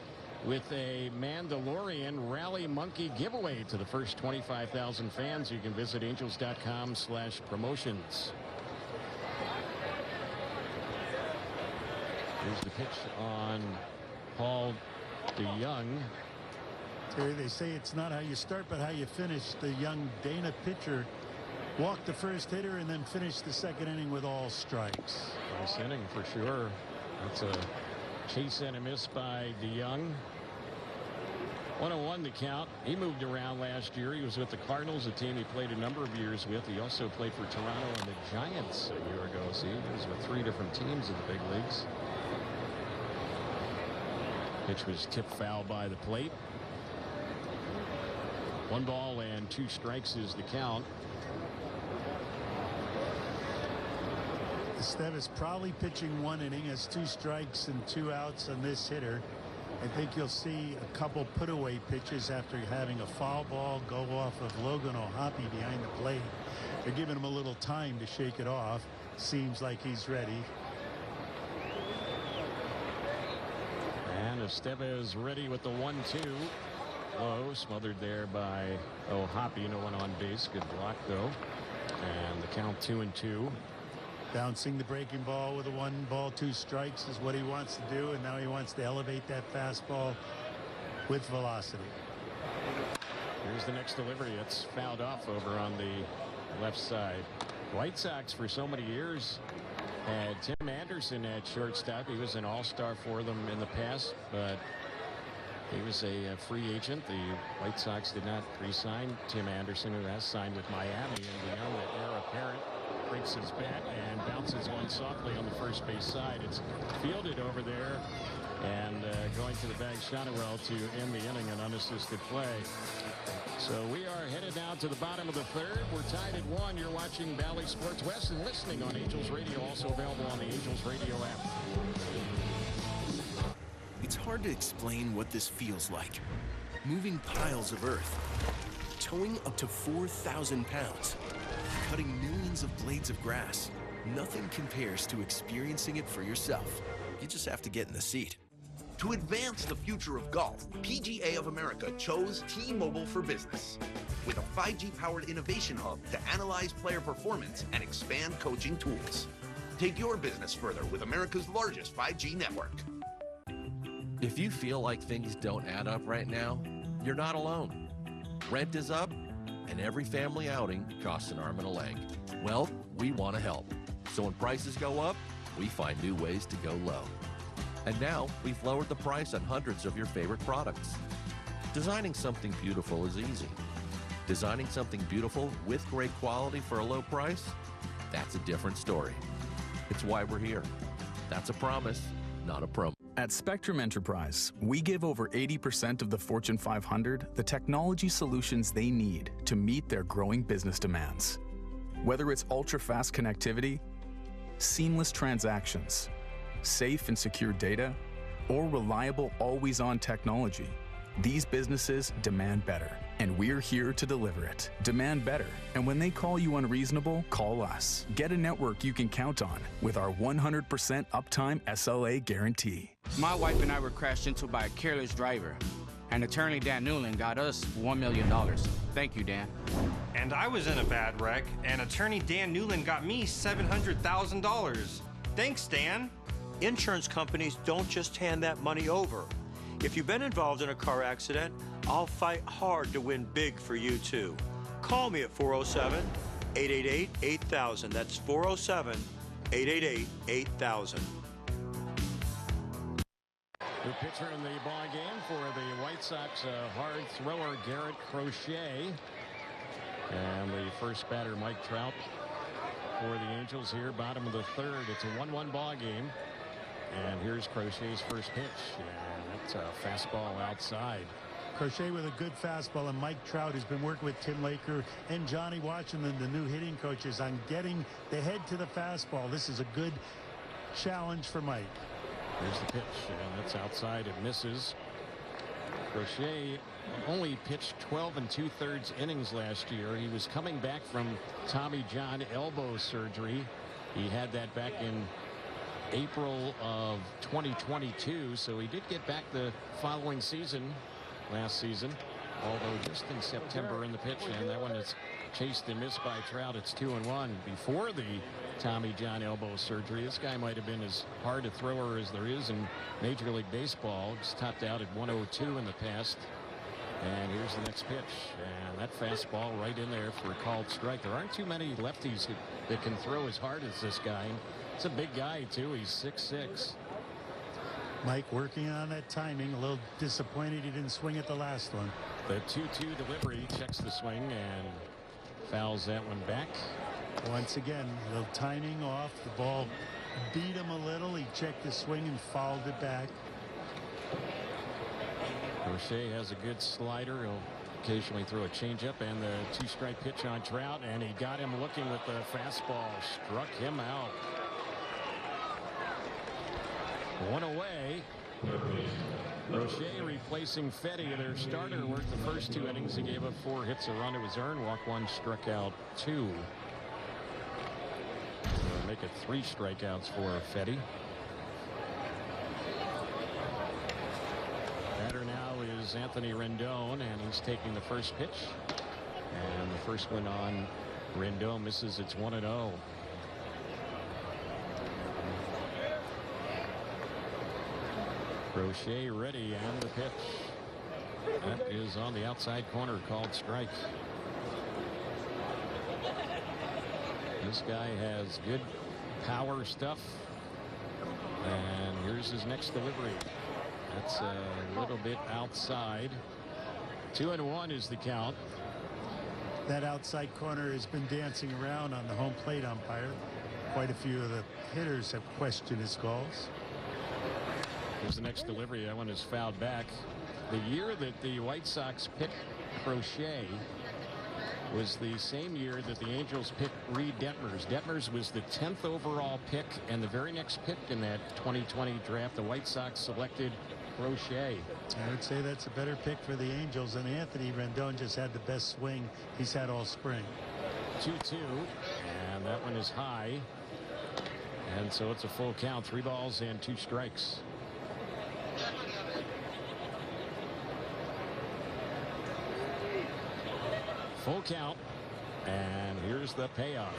with a Mandalorian Rally Monkey giveaway to the first 25,000 fans. You can visit angels.com/promotions. Here's the pitch on Paul DeYoung.
Terry, they say it's not how you start, but how you finish. The young Dana pitcher walked the first hitter and then finished the second inning with all strikes.
Nice inning for sure. That's a chase and a miss by DeYoung. 1-1 the count. He moved around last year. He was with the Cardinals, a team he played a number of years with. He also played for Toronto and the Giants a year ago. See, he was with 3 different teams in the big leagues. Pitch was tipped foul by the plate. 1 ball and 2 strikes is the count.
Esteves probably pitching 1 inning, has 2 strikes and 2 outs on this hitter. I think you'll see a couple put-away pitches after having a foul ball go off of Logan O'Hoppe behind the plate. They're giving him a little time to shake it off. Seems like he's ready.
And Esteves ready with the 1-2. Low, smothered there by O'Hoppe. No one on base. Good block, though. And the count 2-2.
Bouncing the breaking ball with a 1 ball 2 strikes is what he wants to do, and now he wants to elevate that fastball with velocity.
Here's the next delivery. It's fouled off over on the left side. White Sox for so many years had Tim Anderson at shortstop. He was an all-star for them in the past, but he was a free agent. The White Sox did not re-sign Tim Anderson, who has signed with Miami, and beyond the heir apparent breaks his bat and bounces one softly on the first base side. It's fielded over there and going to the bag Shotwell to end the inning in unassisted play. So we are headed now to the bottom of the 3rd. We're tied at 1. You're watching Valley Sports West and listening on Angels Radio, also available on the Angels Radio app.
It's hard to explain what this feels like. Moving piles of earth, towing up to 4,000 pounds, cutting millions of blades of grass. Nothing compares to experiencing it for yourself. You just have to get in the seat.
To advance the future of golf, PGA of America chose T-Mobile for Business. With a 5G-powered innovation hub to analyze player performance and expand coaching tools. Take your business further with America's largest 5G network.
If you feel like things don't add up right now, you're not alone. Rent is up, and every family outing costs an arm and a leg. Well, we want to help. So when prices go up, we find new ways to go low. And now we've lowered the price on hundreds of your favorite products. Designing something beautiful is easy. Designing something beautiful with great quality for a low price, that's a different story. It's why we're here. That's a promise, not a promo.
At Spectrum Enterprise, we give over 80% of the Fortune 500 the technology solutions they need to meet their growing business demands. Whether it's ultra-fast connectivity, seamless transactions, safe and secure data, or reliable always-on technology, these businesses demand better, and we're here to deliver it. Demand better, and when they call you unreasonable, call us. Get a network you can count on with our 100% uptime SLA guarantee.
My wife and I were crashed into by a careless driver, and attorney Dan Newland got us $1 million. Thank you, Dan.
And I was in a bad wreck, and attorney Dan Newland got me $700,000. Thanks, Dan.
Insurance companies don't just hand that money over. If you've been involved in a car accident, I'll fight hard to win big for you, too. Call me at 407-888-8000. That's 407-888-8000.
The pitcher in the ball game for the White Sox, hard thrower Garrett Crochet. And the first batter, Mike Trout, for the Angels here, bottom of the 3rd. It's a 1-1 ball game. And here's Crochet's first pitch. And that's a fastball outside.
Crochet with a good fastball, and Mike Trout has been working with Tim Laker and Johnny Washington, the new hitting coaches, on getting the head to the fastball. This is a good challenge for Mike.
Here's the pitch, and that's outside. It misses. Crochet only pitched 12 2/3 innings last year. He was coming back from Tommy John elbow surgery. He had that back in April of 2022, so he did get back the following season, last season, although just in September in the pitch, and that one is chased and missed by Trout. It's 2-1. Before the Tommy John elbow surgery, this guy might have been as hard a thrower as there is in Major League Baseball. He's topped out at 102 in the past. And here's the next pitch, and that fastball right in there for a called strike. There aren't too many lefties that can throw as hard as this guy. It's a big guy too. He's 6'6".
Mike working on that timing. A little disappointed he didn't swing at the last one.
The 2-2 delivery, checks the swing and fouls that one back.
Once again, a little timing off. The ball beat him a little. He checked the swing and fouled it back.
Crochet has a good slider. He'll occasionally throw a changeup, and the 2-strike pitch on Trout, and he got him looking with the fastball. Struck him out. One away. Crochet replacing Fedde, their starter, worked the first 2 innings. He gave up 4 hits, a run to his earned, walk 1, struck out 2. So make it 3 strikeouts for Fedde. Batter now is Anthony Rendon, and he's taking the first pitch. And the first one on Rendon misses. It's 1-0. Crochet ready, and the pitch. That is on the outside corner, called strike. This guy has good power stuff. And here's his next delivery. That's a little bit outside. 2-1 is the count.
That outside corner has been dancing around on the home plate umpire. Quite a few of the hitters have questioned his calls.
Here's the next delivery. That one is fouled back. The year that the White Sox picked Crochet was the same year that the Angels picked Reed Detmers. Detmers was the 10th overall pick, and the very next pick in that 2020 draft, the White Sox selected Crochet.
I would say that's a better pick for the Angels, and Anthony Rendon just had the best swing he's had all spring.
2-2, and that one is high. And so it's a full count, 3 balls and 2 strikes. Full count, and here's the payoff.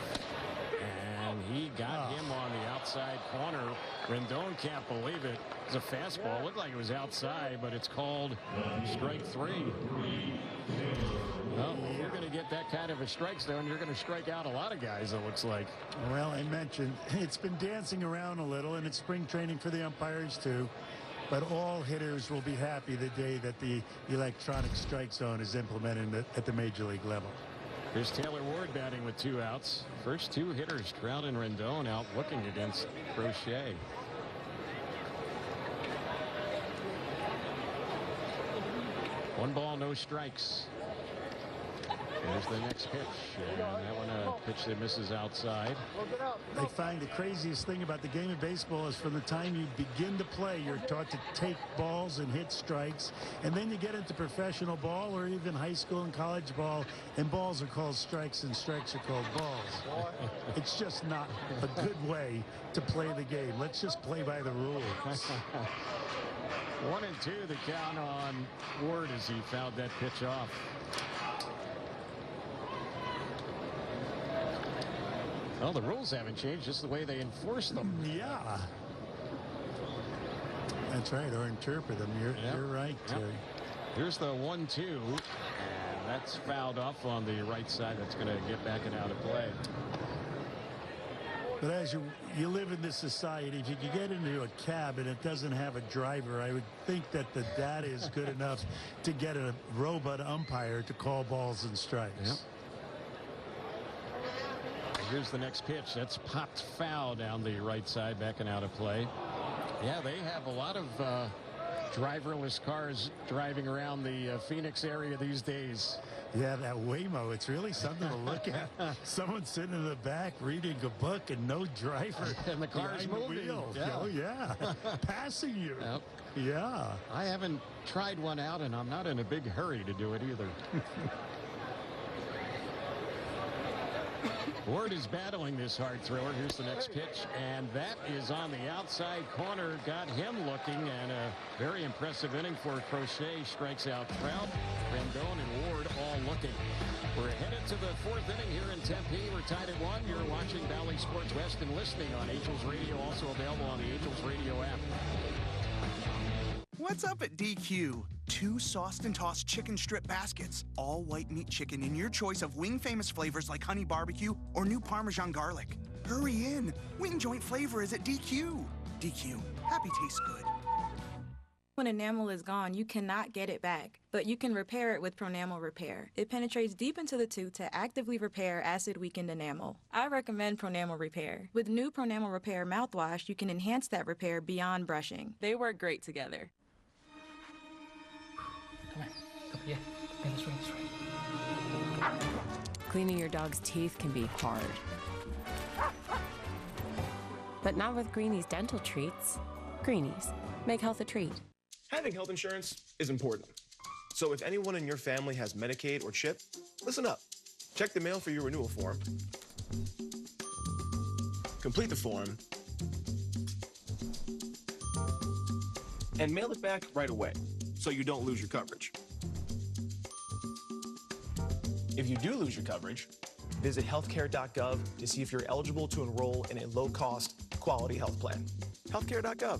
And he got him on the outside corner. Rendon can't believe it. It's a fastball. Looked like it was outside, but it's called strike 3. Well, you're going to get that kind of a strike zone. You're going to strike out a lot of guys, it looks like.
Well, I mentioned it's been dancing around a little, and it's spring training for the umpires, too. But all hitters will be happy the day that the electronic strike zone is implemented at the major league level.
Here's Taylor Ward batting with 2 outs. First 2 hitters, Trout and Rendon, out looking against Crochet. One ball, no strikes. Here's the next pitch, and that one a pitch that misses outside.
I find the craziest thing about the game of baseball is from the time you begin to play, you're taught to take balls and hit strikes, and then you get into professional ball or even high school and college ball, and balls are called strikes and strikes are called balls. It's just not a good way to play the game. Let's just play by the rules.
1-2 the count on Ward as he fouled that pitch off. Well, the rules haven't changed, just the way they enforce them.
Yeah. That's right, or interpret them. You're right, Terry.
Here's the 1-2, and that's fouled off on the right side. That's going to get back and out of play.
But as you live in this society, if you can get into a cab and it doesn't have a driver, I would think that the data is good enough to get a robot umpire to call balls and strikes.
Yep. Here's the next pitch. That's popped foul down the right side, back and out of play. Yeah, they have a lot of driverless cars driving around the Phoenix area these days.
Yeah, that Waymo, it's really something to look at. Someone sitting in the back reading a book and no driver.
And the car's moving.
Yeah. Oh, yeah. Passing you.
Yep.
Yeah.
I haven't tried one out, and I'm not in a big hurry to do it either. Ward is battling this hard thrower. Here's the next pitch, and that is on the outside corner. Got him looking, and a very impressive inning for Crochet. Strikes out Trout, Rendon, and Ward all looking. We're headed to the fourth inning here in Tempe. We're tied at 1. You're watching Valley Sports West and listening on Angels Radio, also available on the Angels Radio app.
What's up at DQ? 2 sauced and tossed chicken strip baskets. All white meat chicken in your choice of wing famous flavors like honey barbecue or new Parmesan garlic. Hurry in. Wing joint flavor is at DQ. DQ. Happy tastes good.
When enamel is gone, you cannot get it back, but you can repair it with Pronamel Repair. It penetrates deep into the tooth to actively repair acid-weakened enamel. I recommend Pronamel Repair. With new Pronamel Repair mouthwash, you can enhance that repair beyond brushing. They work great together.
Come on. Go. Yeah. This way.
Cleaning your dog's teeth can be hard. But not with Greenie's dental treats. Greenies. Make health a treat.
Having health insurance is important. So if anyone in your family has Medicaid or CHIP, listen up. Check the mail for your renewal form. Complete the form. And mail it back right away, so you don't lose your coverage. If you do lose your coverage, visit healthcare.gov to see if you're eligible to enroll in a low-cost, quality health plan. Healthcare.gov.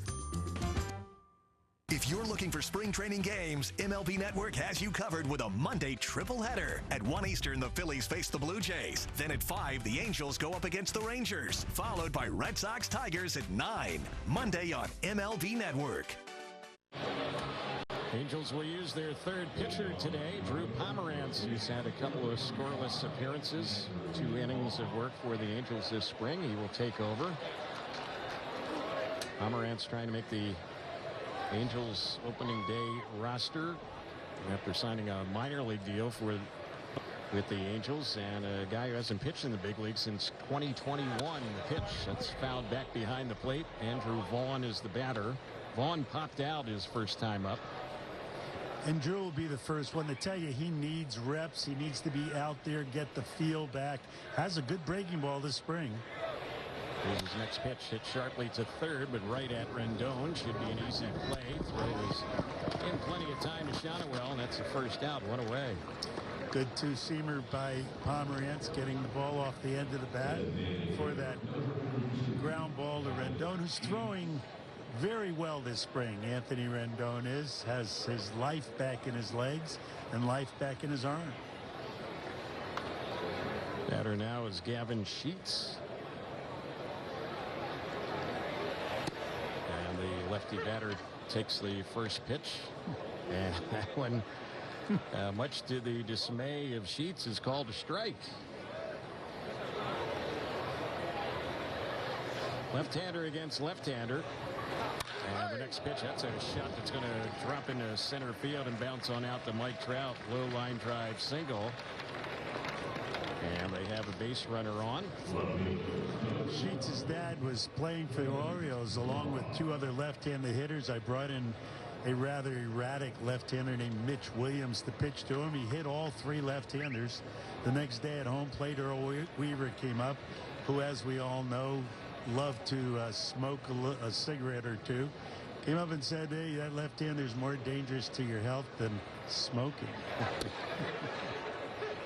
If you're looking for spring training games, MLB Network has you covered with a Monday triple header. At 1 Eastern, the Phillies face the Blue Jays. Then at 5, the Angels go up against the Rangers, followed by Red Sox Tigers at 9. Monday on MLB Network.
Angels will use their third pitcher today, Drew Pomerantz, who's had a couple of scoreless appearances. 2 innings of work for the Angels this spring. He will take over. Pomerantz trying to make the Angels opening day roster after signing a minor league deal with the Angels, and a guy who hasn't pitched in the big league since 2021. The pitch that's fouled back behind the plate. Andrew Vaughn is the batter. Vaughn popped out his first time up.
And Drew will be the first one to tell you he needs reps. He needs to be out there, get the feel back. Has a good breaking ball this spring.
Here's his next pitch, hit sharply to third, but right at Rendon. Should be an easy play. Throw is in plenty of time to Shonowell, and that's the first out, 1 away.
Good two-seamer by Pomerantz, getting the ball off the end of the bat for that ground ball to Rendon, who's throwing very well this spring. Anthony Rendon has his life back in his legs and life back in his arm.
Batter now is Gavin Sheets. Lefty batter takes the first pitch, and that one, much to the dismay of Sheets, is called a strike. Left-hander against left-hander. And the next pitch, that's a shot that's going to drop into center field and bounce on out to Mike Trout. Low line drive single. And they have a base runner on.
Sheets' dad was playing for the Orioles along with 2 other left-handed hitters. I brought in a rather erratic left-hander named Mitch Williams to pitch to him. He hit all 3 left-handers. The next day at home plate, Earl Weaver came up, who, as we all know, loved to smoke a cigarette or 2. Came up and said, hey, that left-hander is more dangerous to your health than smoking.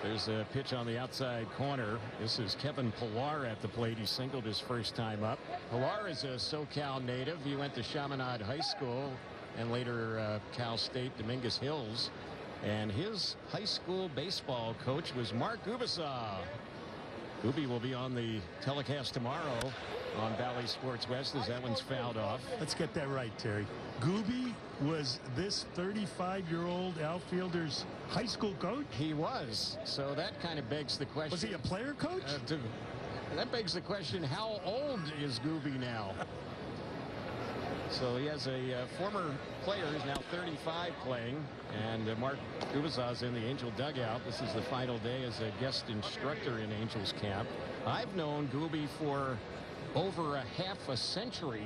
There's a pitch on the outside corner. This is Kevin Pillar at the plate. He singled his first time up. Pillar is a SoCal native. He went to Chaminade High School and later Cal State Dominguez Hills. And his high school baseball coach was Mark Gubisaw. Gooby will be on the telecast tomorrow on Valley Sports West as that one's fouled off.
Let's get that right, Terry. Gooby was this 35-year-old outfielder's high school coach?
He was. So that kind of begs the question.
Was he a player coach?
That begs the question, how old is Gooby now? So he has a former player who's now 35 playing, and Mark Gubasaw's in the Angel dugout. This is the final day as a guest instructor in Angels camp. I've known Gooby for over a half a century.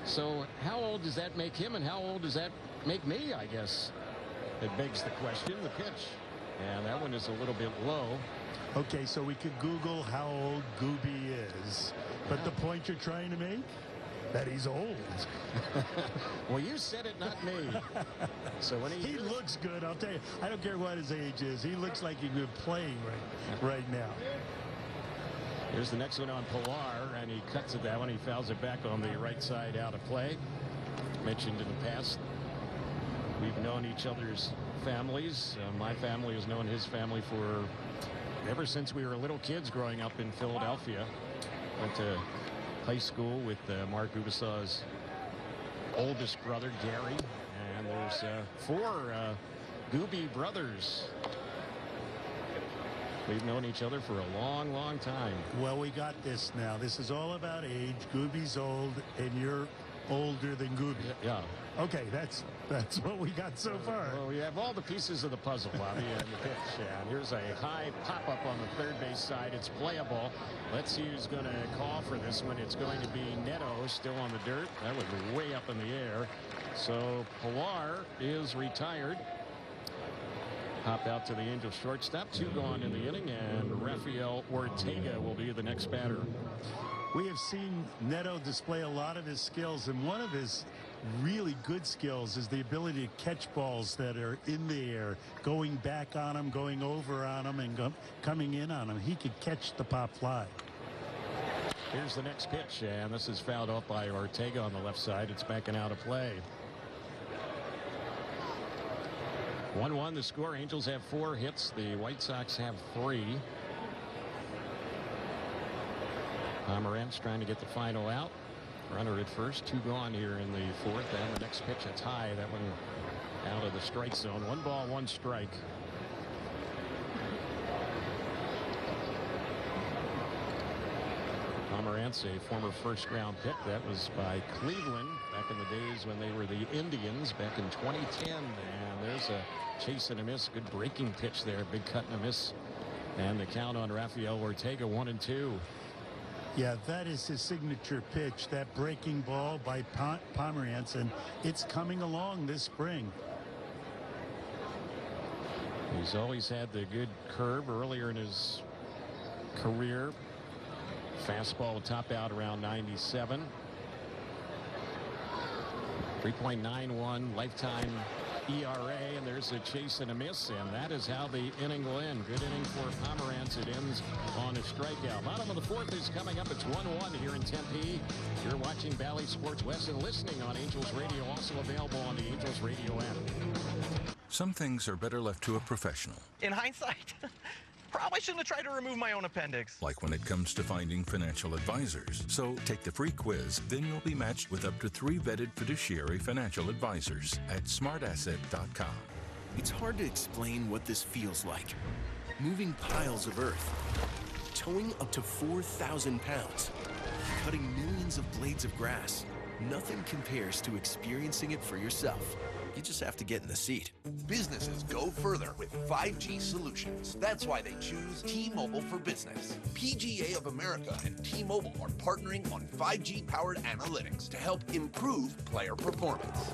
So how old does that make him, and how old does that make me, I guess? It begs the question, the pitch. And that one is a little bit low.
Okay, so we could Google how old Gooby is. But the point you're trying to make? That he's old.
Well, you said it, not me. So when
he looks good, I'll tell you. I don't care what his age is. He looks like he's been playing right now.
Here's the next one on Pilar, and he cuts it that one. He fouls it back on the right side out of play. Mentioned in the past, we've known each other's families. My family has known his family for ever since we were little kids growing up in Philadelphia. Went to high school with Mark Ubasaw's oldest brother, Gary. And there's 4 Gooby brothers. We've known each other for a long, long time.
Well, we got this now. This is all about age. Gooby's old, and you're older than Gooby.
Yeah.
Okay, that's what we got so far.
Well, we have all the pieces of the puzzle, Bobby, and the pitch. And here's a high pop-up on the third base side. It's playable. Let's see who's going to call for this one. It's going to be Neto, still on the dirt. That would be way up in the air. So Pilar is retired. Hop out to the Angels shortstop. 2 gone in the inning, and Rafael Ortega will be the next batter.
We have seen Neto display a lot of his skills, and one of his really good skills is the ability to catch balls that are in the air, going back on him, going over on him, and coming in on him. He could catch the pop fly.
Here's the next pitch, and this is fouled off by Ortega on the left side. It's backing out of play. 1-1 the score. Angels have 4 hits. The White Sox have 3. Pomerantz trying to get the final out. Runner at first. 2 gone here in the 4th. And the next pitch, it's high. That one out of the strike zone. 1 ball, 1 strike. Pomerantz, a former first-round pick. That was by Cleveland back in the days when they were the Indians back in 2010. And there's a chase and a miss. Good breaking pitch there. Big cut and a miss. And the count on Rafael Ortega, 1-2.
Yeah, that is his signature pitch, that breaking ball by Pomerantz, and it's coming along this spring.
He's always had the good curve earlier in his career. Fastball will top out around 97. 3.91 lifetime ERA, and there's a chase and a miss, and that is how the inning will end. Good inning for Pomerantz. It ends on a strikeout. Bottom of the 4th is coming up. It's 1-1 here in Tempe. You're watching Valley Sports West and listening on Angels Radio, also available on the Angels Radio app.
Some things are better left to a professional.
In hindsight, probably shouldn't have tried to remove my own appendix.
Like when it comes to finding financial advisors. So take the free quiz, then you'll be matched with up to 3 vetted fiduciary financial advisors at smartasset.com.
It's hard to explain what this feels like. Moving piles of earth, towing up to 4,000 pounds, cutting millions of blades of grass. Nothing compares to experiencing it for yourself. You just have to get in the seat.
Businesses go further with 5G solutions. That's why they choose T-Mobile for Business. PGA of America and T-Mobile are partnering on 5G-powered analytics to help improve player performance.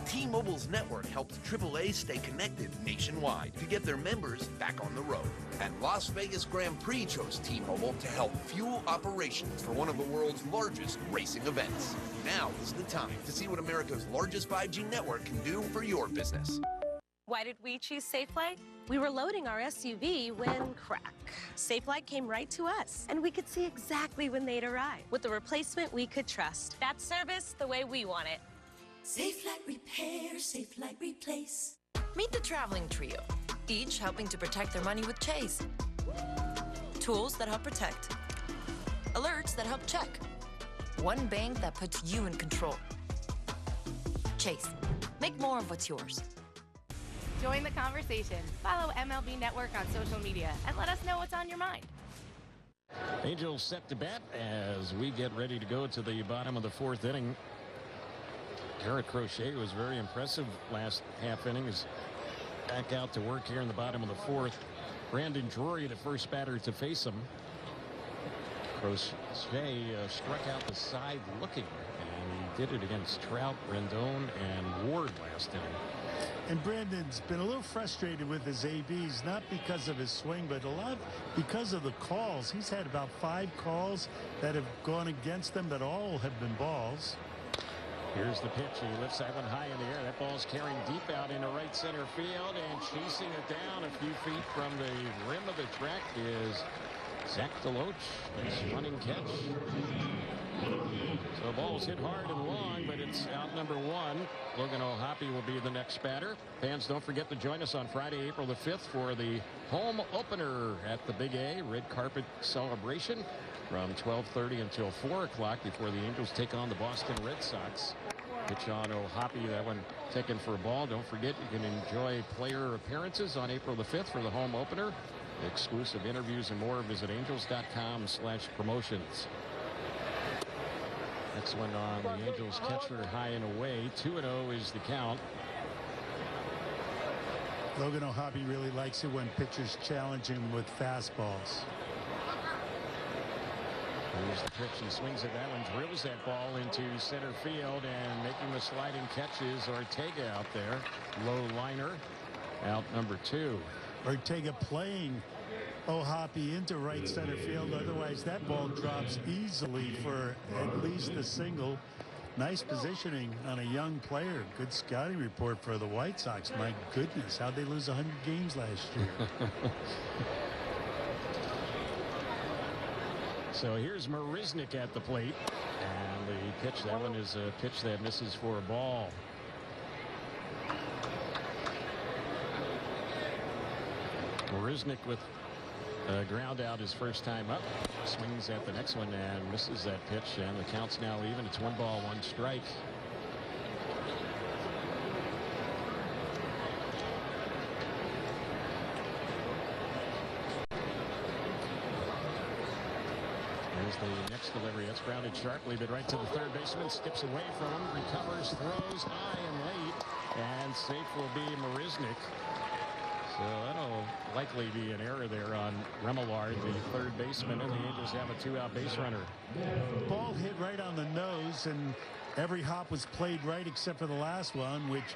T-Mobile's network helps AAA stay connected nationwide to get their members back on the road. And Las Vegas Grand Prix chose T-Mobile to help fuel operations for one of the world's largest racing events. Now is the time to see what America's largest 5G network can do for your business.
Why did we choose Safelite? We were loading our SUV when crack. Safelite came right to us, and we could see exactly when they'd arrive with the replacement we could trust. That service the way we want it.
Safelite Repair, Safelite Replace.
Meet the traveling trio, each helping to protect their money with Chase. Tools that help protect. Alerts that help check. One bank that puts you in control. Chase. Make more of what's yours.
Join the conversation. Follow MLB Network on social media and let us know what's on your mind.
Angels set to bat as we get ready to go to the bottom of the 4th inning. Garrett Crochet was very impressive last half inning. Is back out to work here in the bottom of the 4th. Brandon Drury, the first batter to face him. Crochet struck out the side looking, and he did it against Trout, Rendon, and Ward last inning.
And Brandon's been a little frustrated with his ABs, not because of his swing, but a lot because of the calls. He's had about 5 calls that have gone against him, but all have been balls.
Here's the pitch. He lifts that one high in the air. That ball's carrying deep out into right center field, and chasing it down a few feet from the rim of the track is Zach DeLoach. Nice running catch. So the ball's hit hard and long, but it's out number 1. Logan O'Hoppe will be the next batter. Fans, don't forget to join us on Friday, April the 5th for the home opener at the Big A red carpet celebration from 12:30 until 4 o'clock before the Angels take on the Boston Red Sox. Pitch on O'Hoppe, that one taken for a ball. Don't forget, you can enjoy player appearances on April the 5th for the home opener. Exclusive interviews and more. Visit angels.com/promotions. Next one on the Angels catcher, high and away. 2-0 is the count.
Logan O'Hoppe really likes it when pitchers challenge him with fastballs.
Here's the pitch. He swings at that one, drills that ball into center field, and making the sliding catch is Ortega out there. Low liner, out number 2.
Ortega playing O'Hoppe into right center field. Otherwise, that ball drops easily for at least a single. Nice positioning on a young player. Good scouting report for the White Sox. My goodness, how'd they lose 100 games last year?
So here's Marisnik at the plate, and the pitch, that one is a pitch that misses for a ball. Marisnik with a ground out his first time up. Swings at the next one and misses that pitch, and the count's now even. It's 1 ball, 1 strike. There's the next delivery. That's grounded sharply, but right to the third baseman. Skips away from him, recovers, throws high and late, and safe will be Marisnik. So that'll likely be an error there on Remillard, the third baseman, and the Angels have a 2-out base runner.
Ball hit right on the nose, and every hop was played right except for the last one, which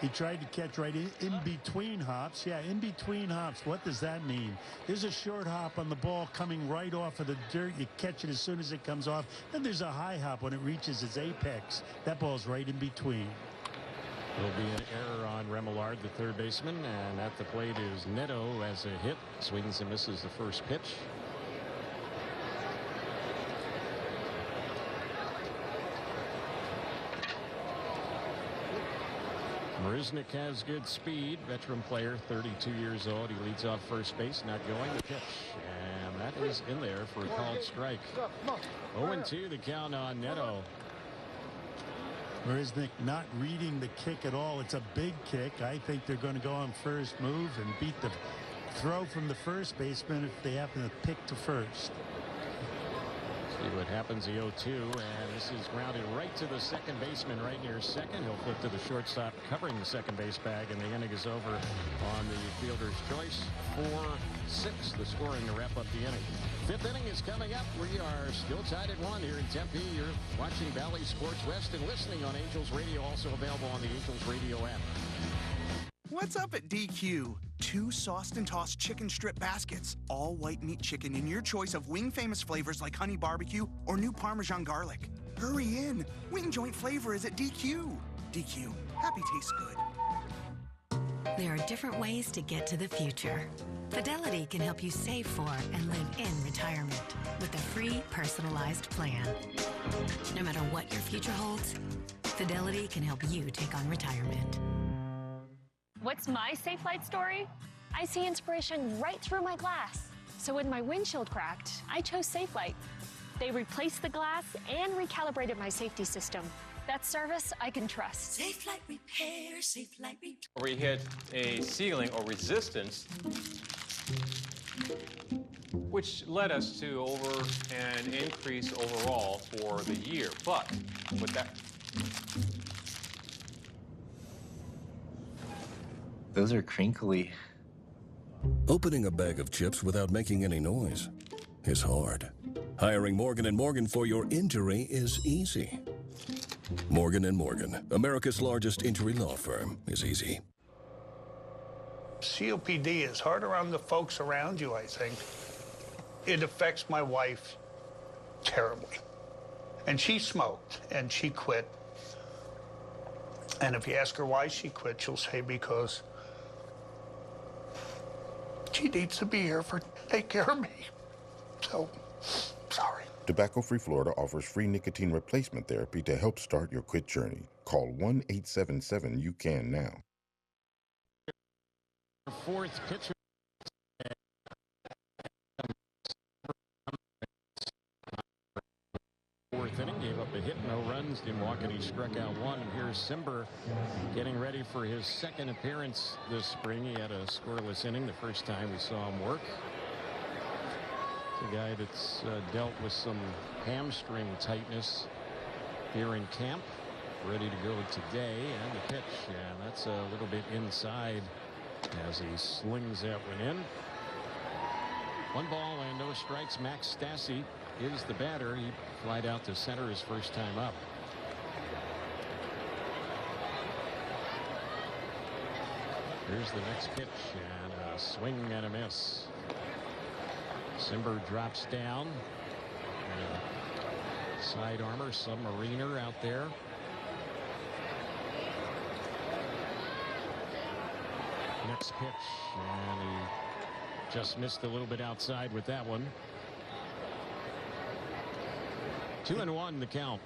he tried to catch right in between hops. Yeah, in between hops. What does that mean? There's a short hop on the ball coming right off of the dirt. You catch it as soon as it comes off. Then there's a high hop when it reaches its apex. That ball's right in between.
There'll be an error on Remillard, the third baseman, and at the plate is Neto as a hit. Swings and misses the first pitch. Marisnik has good speed. Veteran player, 32 years old. He leads off first base, not going the pitch. And that is in there for a called strike. 0-2 the count on Neto.
Marisnik not reading the kick at all. It's a big kick. I think they're going to go on first move and beat the throw from the first baseman if they happen to pick to first.
See what happens. The 0-2, and this is grounded right to the second baseman, right near second. He'll flip to the shortstop, covering the second base bag, and the inning is over on the fielder's choice. 4-6 the scoring to wrap up the inning. Fifth inning is coming up. We are still tied at 1 here in Tempe. You're watching Valley Sports West and listening on Angels Radio, also available on the Angels Radio app.
What's up at DQ? 2 sauced and tossed chicken strip baskets. All white meat chicken in your choice of wing famous flavors like honey barbecue or new Parmesan garlic. Hurry in. Wing joint flavor is at DQ. DQ. Happy tastes good.
There are different ways to get to the future. Fidelity can help you save for and live in retirement with a free personalized plan. No matter what your future holds, Fidelity can help you take on retirement.
What's my Safe Light story? I see inspiration right through my glass. So when my windshield cracked, I chose Safe Light. They replaced the glass and recalibrated my safety system. That's service I can trust.
Safe Light Repair, Safe Light Repair.
We hit a ceiling or resistance, which led us to over an increase overall for the year. But with that,
those are crinkly.
Opening a bag of chips without making any noise is hard. Hiring Morgan & Morgan for your injury is easy. Morgan & Morgan, America's largest injury law firm, is easy.
COPD is harder on the folks around you, I think. It affects my wife terribly. And she smoked, and she quit. And if you ask her why she quit, she'll say because she needs to be here to take care of me. So, sorry.
Tobacco-Free Florida offers free nicotine replacement therapy to help start your quit journey. Call 1-877-YOU-CAN now.
Fourth pitcher. Fourth inning, gave up a hit, no runs, didn't walk any, struck out one. And here's Cimber getting ready for his second appearance this spring. He had a scoreless inning the first time we saw him work. It's a guy that's dealt with some hamstring tightness here in camp. Ready to go today, and the pitch, and that's a little bit inside as he slings that one in. 1 ball and no strikes. Max Stassi is the batter. He flied out to center his first time up. Here's the next pitch, and a swing and a miss. Cimber drops down. Side armor, submariner out there. Next pitch, and he just missed a little bit outside with that one. 2-1 the count.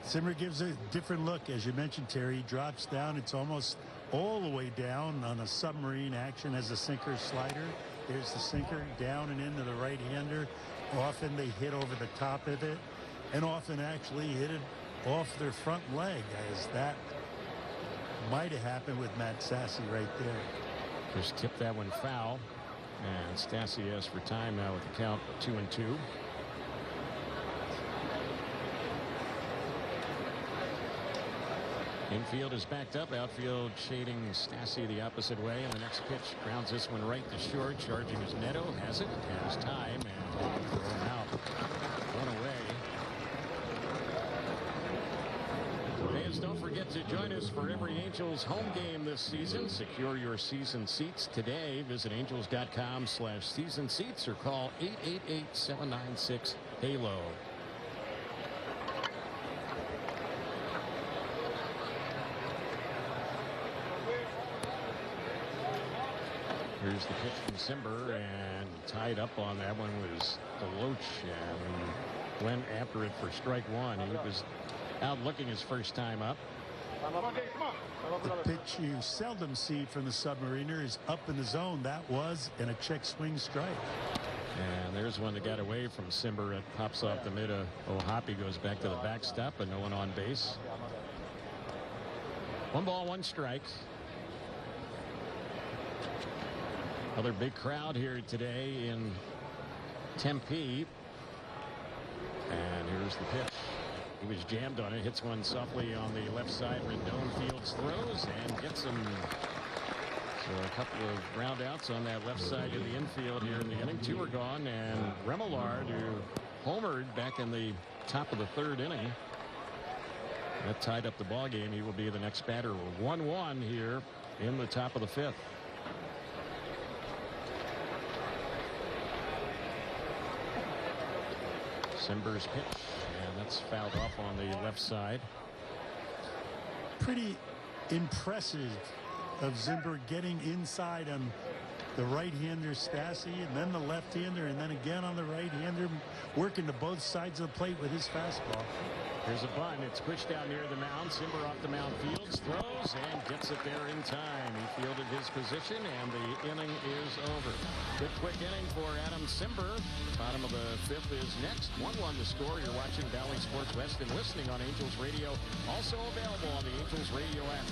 Cimber gives a different look. As you mentioned, Terry, he drops down. It's almost all the way down on a submarine action as a sinker slider. There's the sinker down and into the right-hander. Often they hit over the top of it, and often actually hit it off their front leg, as that might have happened with Matt Stassi right there.
Just tipped that one foul, and Stassi asks for time now with the count of 2-2. Infield is backed up. Outfield shading Stassi the opposite way. And the next pitch grounds this one right to short. Charging is Neto. Has it. Has time. And thrown out. One away. Fans, don't forget to join us for every Angels home game this season. Secure your season seats today. Visit angels.com/season seats or call 888-796-HALO. Here's the pitch from Cimber, and tied up on that one was Deloach, and he went after it for strike one. He was out looking his first time up.
The pitch you seldom see from the submariner is up in the zone. That was in a check swing strike.
And there's one that got away from Cimber. It pops off the mid of O'Hoppe, goes back to the backstop, and no one on base. 1 ball, 1 strike. Another big crowd here today in Tempe. And here's the pitch. He was jammed on it. Hits one softly on the left side. Rendon fields throws and gets him. So a couple of ground outs on that left side of the infield here in the inning. 2 are gone. And Remillard, who homered back in the top of the 3rd inning, that tied up the ball game. He will be the next batter. 1-1 here in the top of the 5th. Cimber's pitch, and that's fouled off on the left side.
Pretty impressive of Cimber getting inside on the right-hander Stassi, and then the left-hander, and then again on the right-hander, working to both sides of the plate with his fastball.
Here's a bunt. It's pushed out near the mound. Cimber off the mound, fields, throws, and gets it there in time. He fielded his position, and the inning is over. Good quick inning for Adam Cimber. Bottom of the 5th is next. 1-1 the score. You're watching Valley Sports West and listening on Angels Radio. Also available on the Angels Radio app.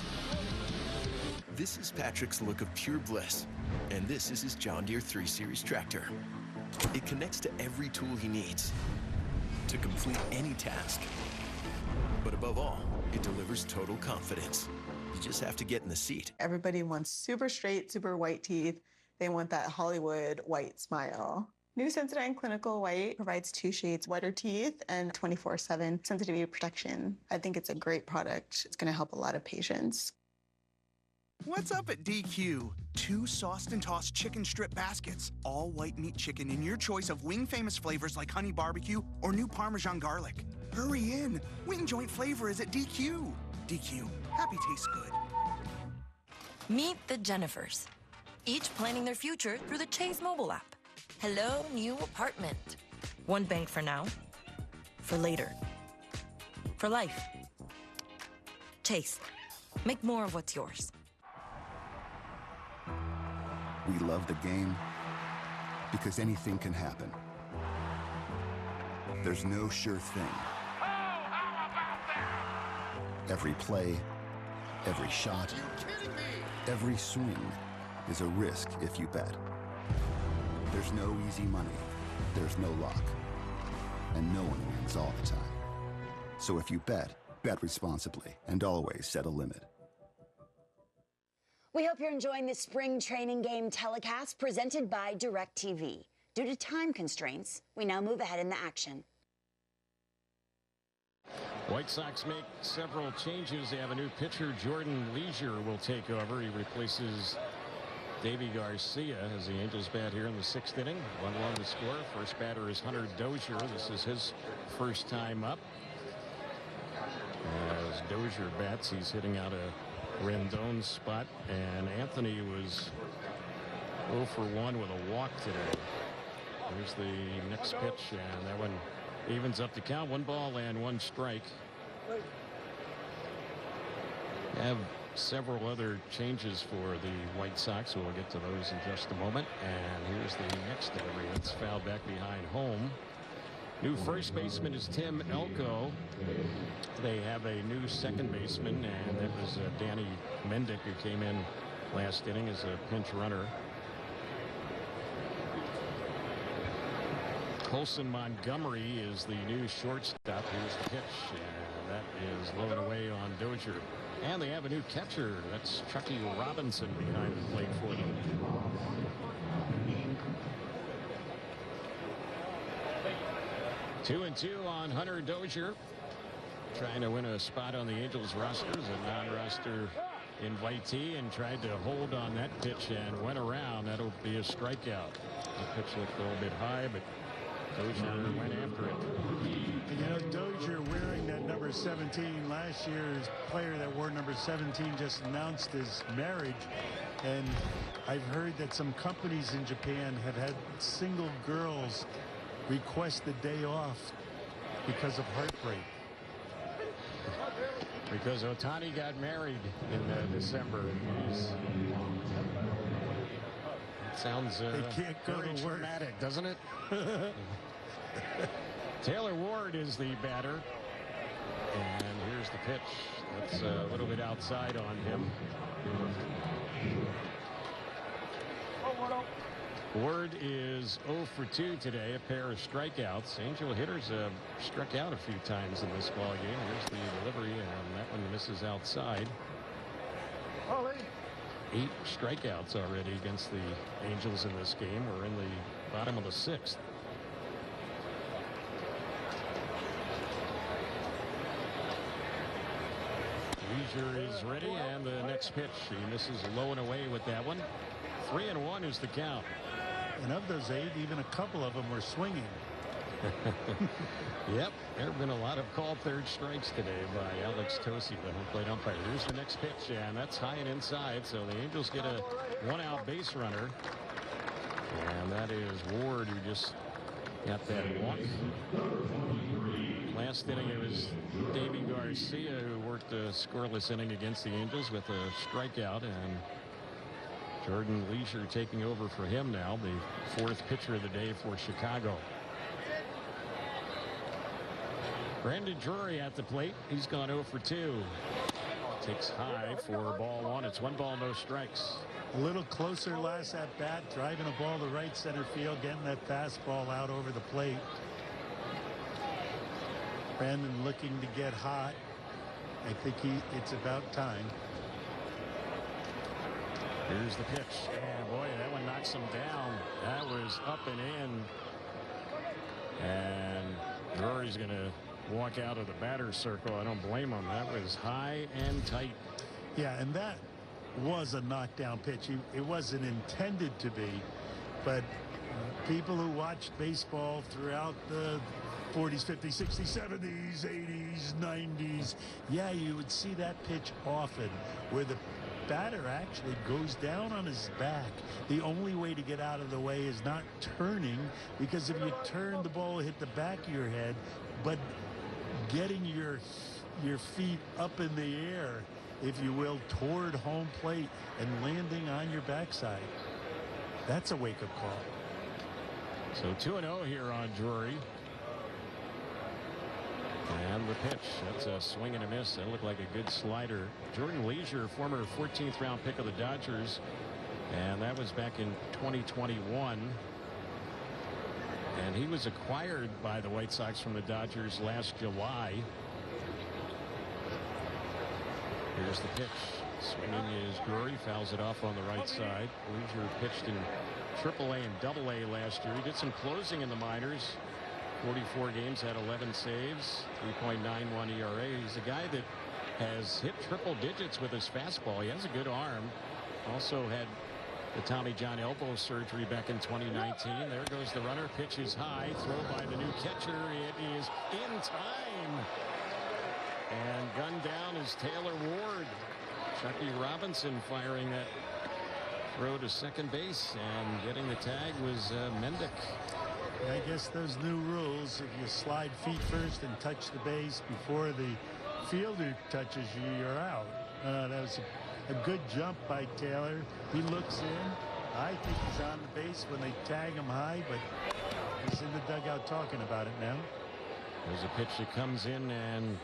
This is Patrick's look of pure bliss, and this is his John Deere 3 Series tractor. It connects to every tool he needs to complete any task. But above all, it delivers total confidence. You just have to get in the seat.
Everybody wants super straight, super white teeth. They want that Hollywood white smile. New Sensodyne Clinical White provides 2 shades whiter teeth and 24/7 sensitivity protection. I think it's a great product. It's going to help a lot of patients.
What's up at DQ? 2 sauced and tossed chicken strip baskets. All white meat chicken in your choice of wing famous flavors like honey barbecue or new Parmesan garlic. Hurry in. Wing joint flavor is at DQ. DQ. Happy tastes good.
Meet the Jennifers, each planning their future through the Chase mobile app. Hello, new apartment. One bank for now, for later, for life. Chase, make more of what's yours.
We love the game because anything can happen. There's no sure thing. Every play, every shot, every swing is a risk if you bet. There's no easy money, there's no luck, and no one wins all the time. So if you bet responsibly, and always set a limit.
We hope you're enjoying this spring training game telecast presented by DirecTV. Due to time constraints, we now move ahead in the action.
White Sox make several changes. They have a new pitcher. Jordan Leisure will take over. He replaces Davey Garcia as the Angels bat here in the 6th inning. 1-1 to score. First batter is Hunter Dozier. This is his first time up. As Dozier bats, he's hitting out a Rendon's spot, and Anthony was 0 for 1 with a walk today. Here's the next pitch, and that one evens up the count. 1 ball and 1 strike. Have several other changes for the White Sox. We'll get to those in just a moment. And here's the next delivery. It's fouled back behind home. New first baseman is Tim Elko. They have a new second baseman, and that was Danny Mendick, who came in last inning as a pinch runner. Colson Montgomery is the new shortstop. Here's the pitch, and that is low and away on Dozier. And they have a new catcher. That's Chucky Robinson behind the plate for them. Two and two on Hunter Dozier. Trying to win a spot on the Angels roster as a non-roster invitee, and tried to hold on that pitch and went around. That'll be a strikeout. The pitch looked a little bit high, but Dozier went after it.
And you know, Dozier wearing that number 17. Last year's player that wore number 17 just announced his marriage. And I've heard that some companies in Japan have had single girls request the day off because of heartbreak.
Because Ohtani got married in December. Sounds very dramatic, doesn't it? Taylor Ward is the batter. And here's the pitch. That's a little bit outside on him. Ward is 0 for 2 today, a pair of strikeouts. Angel hitters struck out a few times in this ball game. Here's the delivery, and that one misses outside. 8 strikeouts already against the Angels in this game. We're in the bottom of the 6th. Leisure is ready, and the next pitch, he misses low and away with that one. 3-1 is the count.
And of those 8, even a couple of them were swinging.
Yep, there have been a lot of called third strikes today by Alex Tosi, the home plate umpire. Here's the next pitch, and that's high and inside. So the Angels get a 1-out base runner. And that is Ward, who just got that walk. Last inning, it was Davey Garcia who worked a scoreless inning against the Angels with a strikeout, and Jordan Leisure taking over for him now, the 4th pitcher of the day for Chicago. Brandon Drury at the plate. He's gone 0 for 2. Takes high for ball 1. It's 1 ball, no strikes.
A little closer last at bat, driving a ball to right center field, getting that fastball out over the plate. Brandon looking to get hot. I think it's about time.
Here's the pitch. And boy, that one knocks him down. That was up and in. And Drury's going to walk out of the batter's circle. I don't blame him. That was high and tight.
Yeah, and that was a knockdown pitch. It wasn't intended to be, but people who watched baseball throughout the 40s, 50s, 60s, 70s, 80s, 90s, yeah, you would see that pitch often where the batter actually goes down on his back. The only way to get out of the way is not turning, because if you turn, the ball will hit the back of your head, but getting your feet up in the air, if you will, toward home plate and landing on your backside, that's a wake-up call.
So 2-0 here on Drury. And the pitch, that's a swing and a miss. That looked like a good slider. Jordan Leisure, former 14th round pick of the Dodgers, and that was back in 2021. And he was acquired by the White Sox from the Dodgers last July. Here's the pitch. Swinging is Drury, fouls it off on the right side. Leisure pitched in AAA and AA last year. He did some closing in the minors. 44 games, had 11 saves, 3.91 ERA. He's a guy that has hit triple digits with his fastball. He has a good arm. Also had the Tommy John elbow surgery back in 2019. There goes the runner. Pitch is high. Throw by the new catcher. It is in time. And gunned down is Taylor Ward. Chucky Robinson firing that throw to second base, and getting the tag was Mendick.
I guess those new rules, if you slide feet first and touch the base before the fielder touches you, you're out. That was a good jump by Taylor. He looks in. I think he's on the base when they tag him high, but he's in the dugout talking about it now.
There's a pitch that comes in and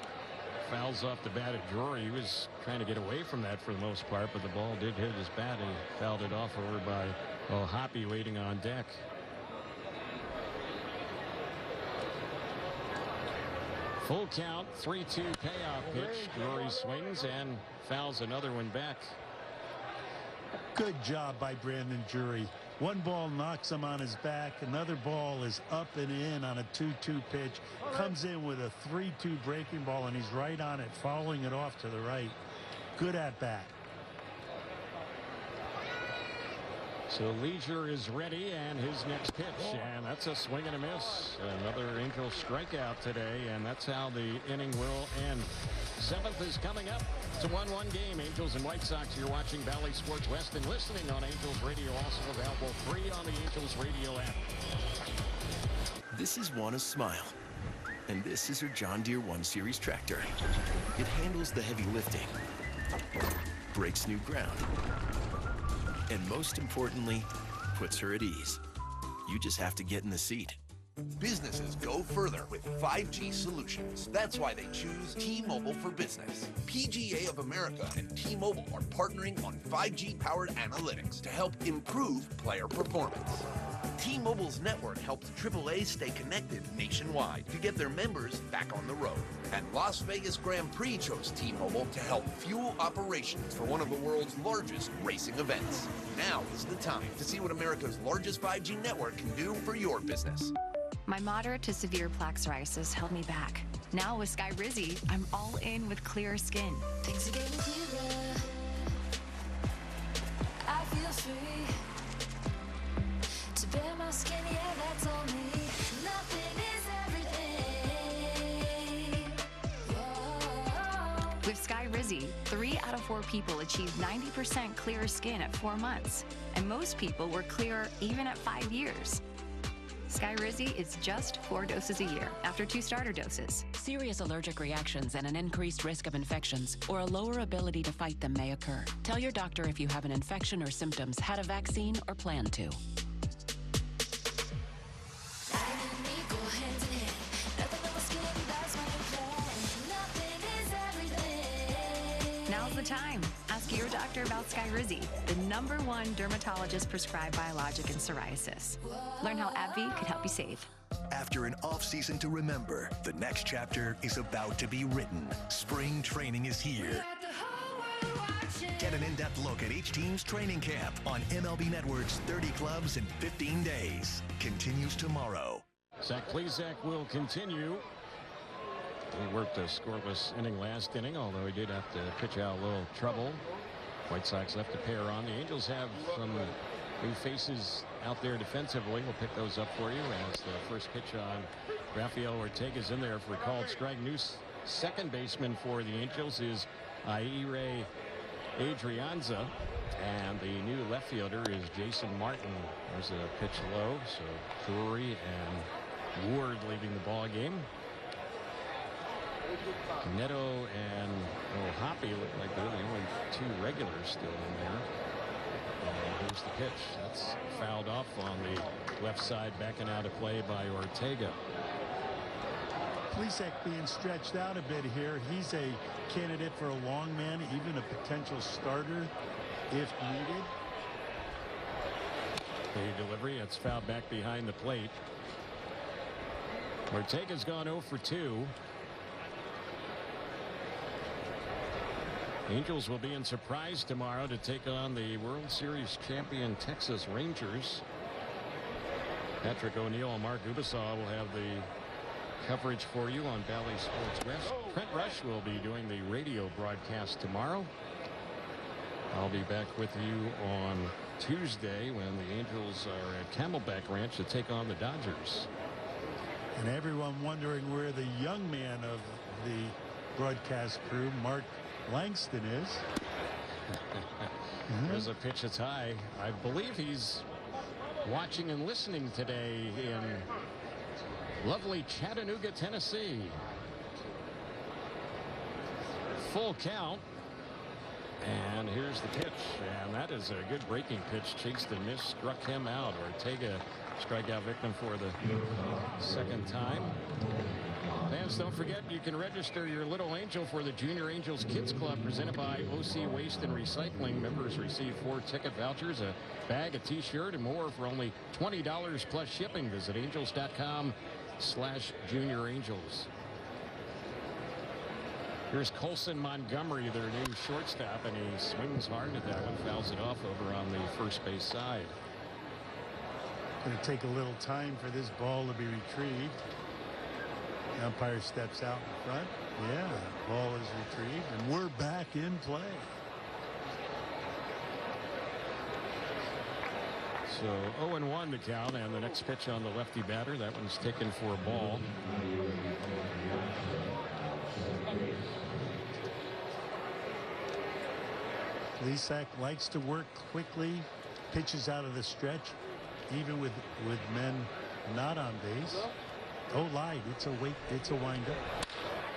fouls off the bat of Drury. He was trying to get away from that for the most part, but the ball did hit his bat, and he fouled it off over by Hoppy waiting on deck. Full count, 3-2 payoff pitch. Drury swings and fouls another one back.
Good job by Brandon Drury. One ball knocks him on his back. Another ball is up and in on a 2-2 pitch. Comes in with a 3-2 breaking ball, and he's right on it, fouling it off to the right. Good at bat.
So Leisure is ready, and his next pitch, and that's a swing and a miss. Another Angel strikeout today, and that's how the inning will end. Seventh is coming up. It's a 1-1 game. Angels and White Sox. You're watching Valley Sports West and listening on Angels Radio, also available free on the Angels Radio app.
This is Juana's smile, and this is her John Deere 1 Series tractor. It handles the heavy lifting, breaks new ground, and most importantly, puts her at ease. You just have to get in the seat.
Businesses go further with 5G solutions. That's why they choose T-Mobile for Business. PGA of America and T-Mobile are partnering on 5G-powered analytics to help improve player performance. T-Mobile's network helps AAA stay connected nationwide to get their members back on the road. And Las Vegas Grand Prix chose T-Mobile to help fuel operations for one of the world's largest racing events. Now is the time to see what America's largest 5G network can do for your business.
My moderate to severe plaque psoriasis held me back. Now with Skyrizi, I'm all in with clearer skin.
Things are getting clearer. I feel free to bear my skin, yeah, that's all me. Nothing is everything. Whoa.
With Skyrizi, 3 out of 4 people achieved 90% clearer skin at 4 months, and most people were clearer even at 5 years. Skyrizi is just 4 doses a year after 2 starter doses.
Serious allergic reactions and an increased risk of infections or a lower ability to fight them may occur. Tell your doctor if you have an infection or symptoms, had a vaccine, or plan to.
Now's the time. Ask your doctor about Skyrizi, the #1 dermatologist prescribed biologic in psoriasis. Learn how AbbVie could help you save.
After an off-season to remember, the next chapter is about to be written. Spring training is here. Get an in-depth look at each team's training camp on MLB Network's 30 clubs in 15 days. Continues tomorrow.
Zach Plesac will continue. He worked a scoreless inning last inning, although he did have to pitch out a little trouble. White Sox left a pair on. The Angels have some new faces out there defensively. We'll pick those up for you as the first pitch on Rafael Ortega's in there for a called strike. New second baseman for the Angels is Aire Adrianza, and the new left fielder is Jason Martin. There's a pitch low, so Drury and Ward leading the ball game. Neto and Hoppy look like they're the only two regulars still in there. And here's the pitch. That's fouled off on the left side, backing out of play by Ortega.
Plesac being stretched out a bit here. He's a candidate for a long man, even a potential starter if needed.
The delivery, it's fouled back behind the plate. Ortega's gone 0 for 2. Angels will be in Surprise tomorrow to take on the World Series champion Texas Rangers. Patrick O'Neill and Mark Ubasaw will have the coverage for you on Bally Sports West. Trent Rush will be doing the radio broadcast tomorrow. I'll be back with you on Tuesday when the Angels are at Camelback Ranch to take on the Dodgers.
And everyone wondering where the young man of the broadcast crew, Mark Langston, is.
There's a pitch that's high. I believe he's watching and listening today in lovely Chattanooga, Tennessee. Full count. And here's the pitch. And that is a good breaking pitch. Chased and missed. Struck him out. Ortega strikeout victim for the second time. Fans, don't forget you can register your little angel for the Junior Angels Kids Club presented by OC Waste and Recycling. Members receive 4 ticket vouchers, a bag, a t-shirt, and more for only $20 plus shipping. Visit angels.com/Junior Angels. Here's Colson Montgomery, their new shortstop, and he swings hard at that one, fouls it off over on the first base side.
Going to take a little time for this ball to be retrieved. The umpire steps out in front. Yeah, ball is retrieved, and we're back in play.
So 0-1 to count, and the next pitch on the lefty batter. That one's taken for a ball.
Plesac likes to work quickly, pitches out of the stretch, even with men not on base. Oh, lied. It's a windup.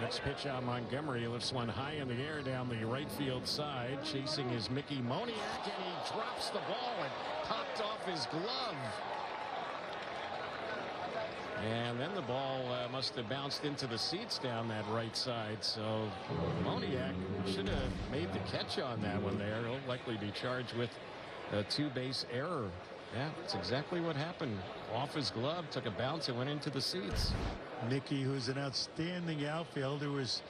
Next pitch on Montgomery. He lifts one high in the air down the right field side. Chasing is Mickey Moniak, and he drops the ball and popped off his glove. And then the ball must have bounced into the seats down that right side. So Moniak should have made the catch on that one there. He'll likely be charged with a 2-base error. Yeah, that's exactly what happened. Off his glove, took a bounce, and went into the seats.
Mickey, who's an outstanding outfielder, was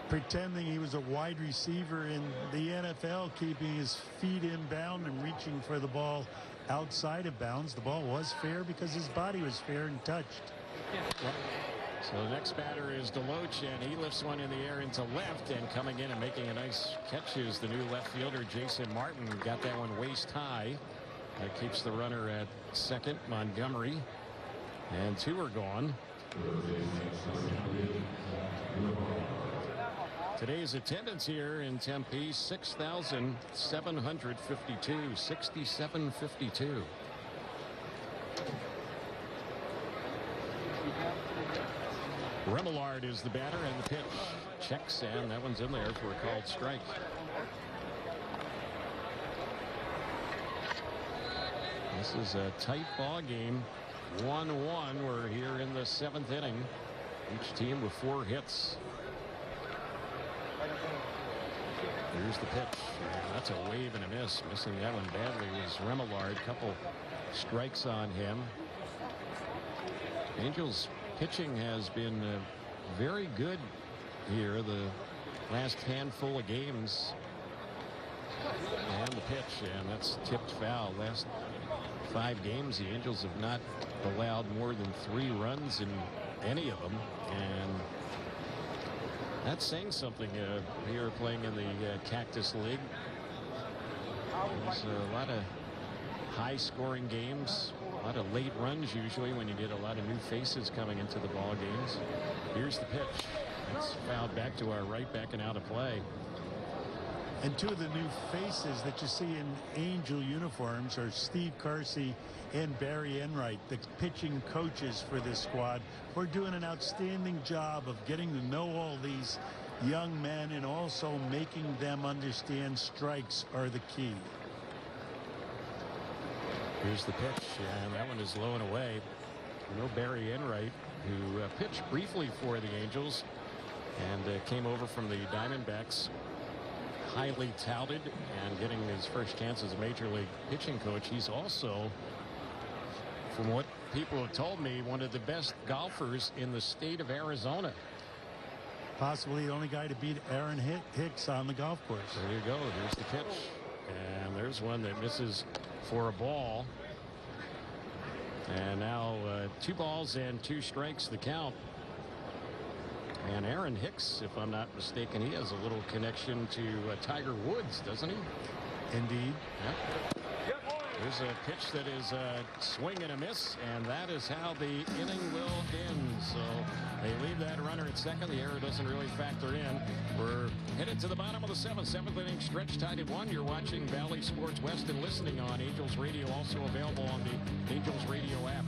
pretending he was a wide receiver in the NFL, keeping his feet inbound and reaching for the ball outside of bounds. The ball was fair because his body was fair and touched.
So the next batter is Deloach, and he lifts one in the air into left, and coming in and making a nice catch is the new left fielder, Jason Martin. Got that one waist high. That keeps the runner at second, Montgomery, and 2 are gone. Today's attendance here in Tempe, 6,752, 6752. Remillard is the batter, and the pitch checks, and that one's in there for a called strike. This is a tight ball game. 1-1. We're here in the 7th inning. Each team with 4 hits. Here's the pitch. That's a wave and a miss. Missing that one badly was Remillard. Couple strikes on him. Angels pitching has been very good here the last handful of games. And the pitch, and that's tipped foul. Last 5 games, the Angels have not allowed more than 3 runs in any of them, and that's saying something. Here playing in the Cactus League, there's a lot of high-scoring games, a lot of late runs usually when you get a lot of new faces coming into the ball games. Here's the pitch. It's fouled back to our right, backing out of play.
And 2 of the new faces that you see in Angel uniforms are Steve Carsey and Barry Enright, the pitching coaches for this squad, who are doing an outstanding job of getting to know all these young men and also making them understand strikes are the key.
Here's the pitch, and that one is low and away. You know Barry Enright, who pitched briefly for the Angels and came over from the Diamondbacks. Highly touted and getting his first chance as a major league pitching coach. He's also, from what people have told me, one of the best golfers in the state of Arizona.
Possibly the only guy to beat Aaron Hicks on the golf course.
There you go. There's the pitch. And there's one that misses for a ball. And now 2 balls and 2 strikes the count. And Aaron Hicks, if I'm not mistaken, he has a little connection to Tiger Woods, doesn't he?
Indeed.
Yep. There's a pitch that is a swing and a miss, and that is how the inning will end. So they leave that runner at second. The error doesn't really factor in. We're headed to the bottom of the 7th inning stretch, tied at 1. You're watching Valley Sports West and listening on Angels Radio, also available on the Angels Radio app.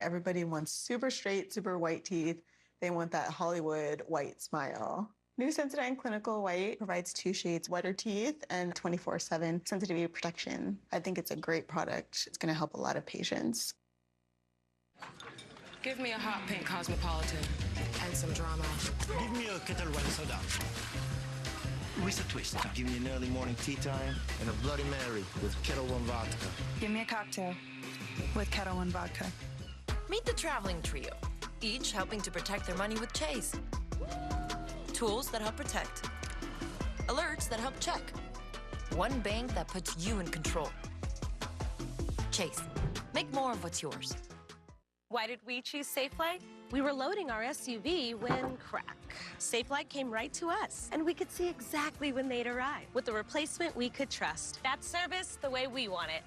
Everybody wants super straight, super white teeth. They want that Hollywood white smile. New Sensodyne Clinical White provides 2 shades whiter teeth and 24/7 sensitivity protection. I think it's a great product. It's going to help a lot of patients.
Give me a hot pink Cosmopolitan and some drama.
Give me a Kettle One soda with a twist. Give me an early morning tea time and a Bloody Mary with Kettle One vodka.
Give me a cocktail with Kettle One vodka.
Meet the traveling trio, each helping to protect their money with Chase. Tools that help protect. Alerts that help check. One bank that puts you in control. Chase, make more of what's yours.
Why did we choose Safelite? We were loading our SUV when crack. Safelite came right to us, and we could see exactly when they'd arrive with a replacement we could trust. That's service the way we want it.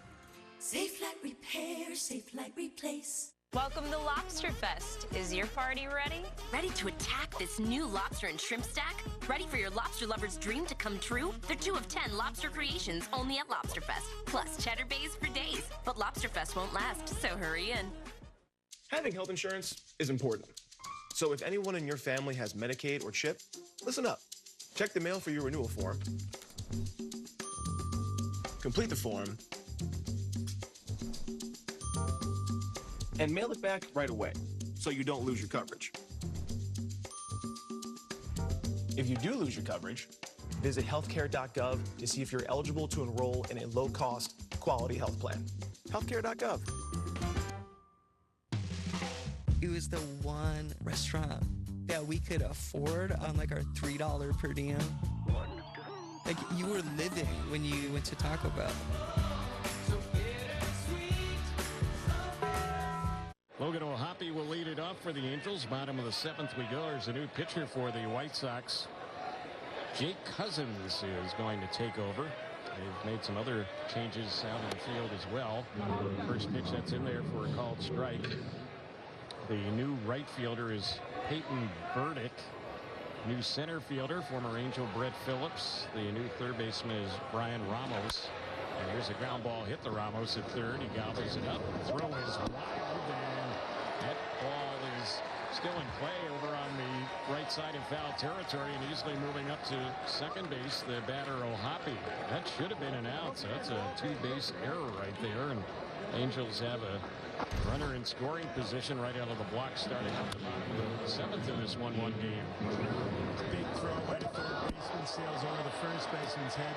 Safelite repair, Safelite replace.
Welcome to Lobster Fest. Is your party ready?
Ready to attack this new lobster and shrimp stack? Ready for your lobster lover's dream to come true? They're 2 of 10 lobster creations only at Lobster Fest. Plus cheddar bays for days. But Lobster Fest won't last, so hurry in.
Having health insurance is important. So if anyone in your family has Medicaid or CHIP, listen up. Check the mail for your renewal form. Complete the form. And mail it back right away so you don't lose your coverage. If you do lose your coverage, visit healthcare.gov to see if you're eligible to enroll in a low-cost, quality health plan. Healthcare.gov.
It was the one restaurant that we could afford on like our $3 per diem. Like you were living when you went to Taco Bell.
Logan O'Hoppe will lead it off for the Angels. Bottom of the 7th we go. There's a new pitcher for the White Sox. Jake Cousins is going to take over. They've made some other changes out in the field as well. First pitch that's in there for a called strike. The new right fielder is Peyton Burdick. New center fielder, former Angel Brett Phillips. The new third baseman is Brian Ramos. And here's a ground ball hit the Ramos at third. He gobbles it up. The throw is wild, and that ball is still in play over on the right side of foul territory, and easily moving up to second base, the batter O'Hoppe. That should have been an out, so that's a 2-base error right there, and Angels have a runner in scoring position right out of the block starting out the bottom of the 7th in this 1-1 game.
Big throw by the third baseman, sails over the first baseman's head.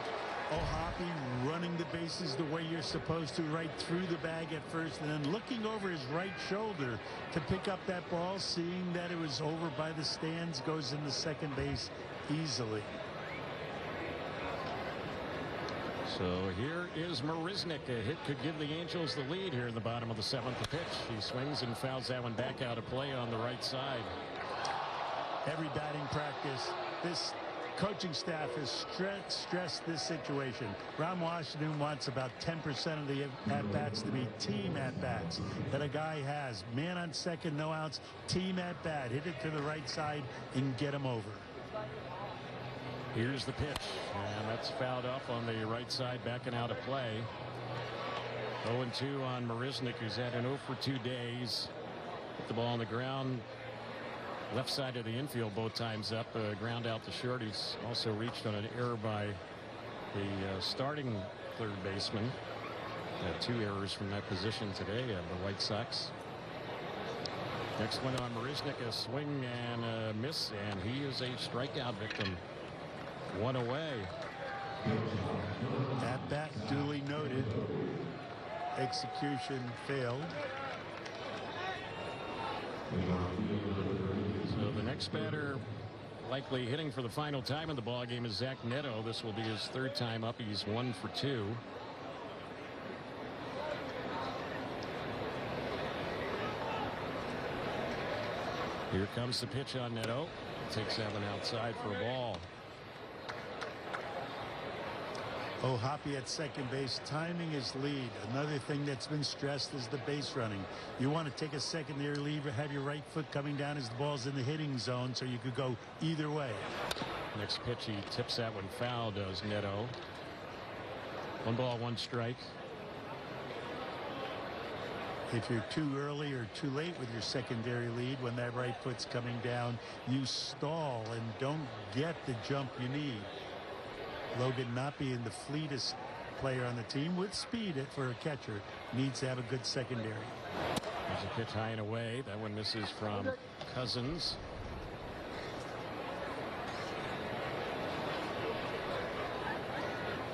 O'Hoppe running the bases the way you're supposed to, right through the bag at first, and then looking over his right shoulder to pick up that ball, seeing that it was over by the stands, goes into second base easily.
So here is Marisnik. A hit could give the Angels the lead here in the bottom of the 7th. Pitch. He swings and fouls that one back out of play on the right side.
Every batting practice, this coaching staff has stressed this situation. Ron Washington wants about 10% of the at-bats to be team at-bats that a guy has. Man on second, no outs, team at-bat. Hit it to the right side and get him over.
Here's the pitch, and that's fouled off on the right side, backing out of play. 0-2 on Marisnik, who's had an 0 for 2 days. Hit the ball on the ground. Left side of the infield both times up. Ground out to short. He's also reached on an error by the starting third baseman. Had 2 errors from that position today of the White Sox. Next one on Marisnik, a swing and a miss, and he is a strikeout victim. 1 away.
At bat duly noted. Execution failed.
So the next batter likely hitting for the final time in the ball game is Zach Neto. This will be his 3rd time up. He's 1 for 2. Here comes the pitch on Neto. Takes that one outside for a ball.
Oh, Hoppy at second base. Timing is lead. Another thing that's been stressed is the base running. You want to take a secondary lead, have your right foot coming down as the ball's in the hitting zone so you could go either way.
Next pitch, he tips that one foul, does Neto. 1 ball, 1 strike.
If you're too early or too late with your secondary lead, when that right foot's coming down, you stall and don't get the jump you need. Logan, not being the fleetest player on the team with speed for a catcher, needs to have a good secondary.
There's a pitch high and away. That one misses from Cousins.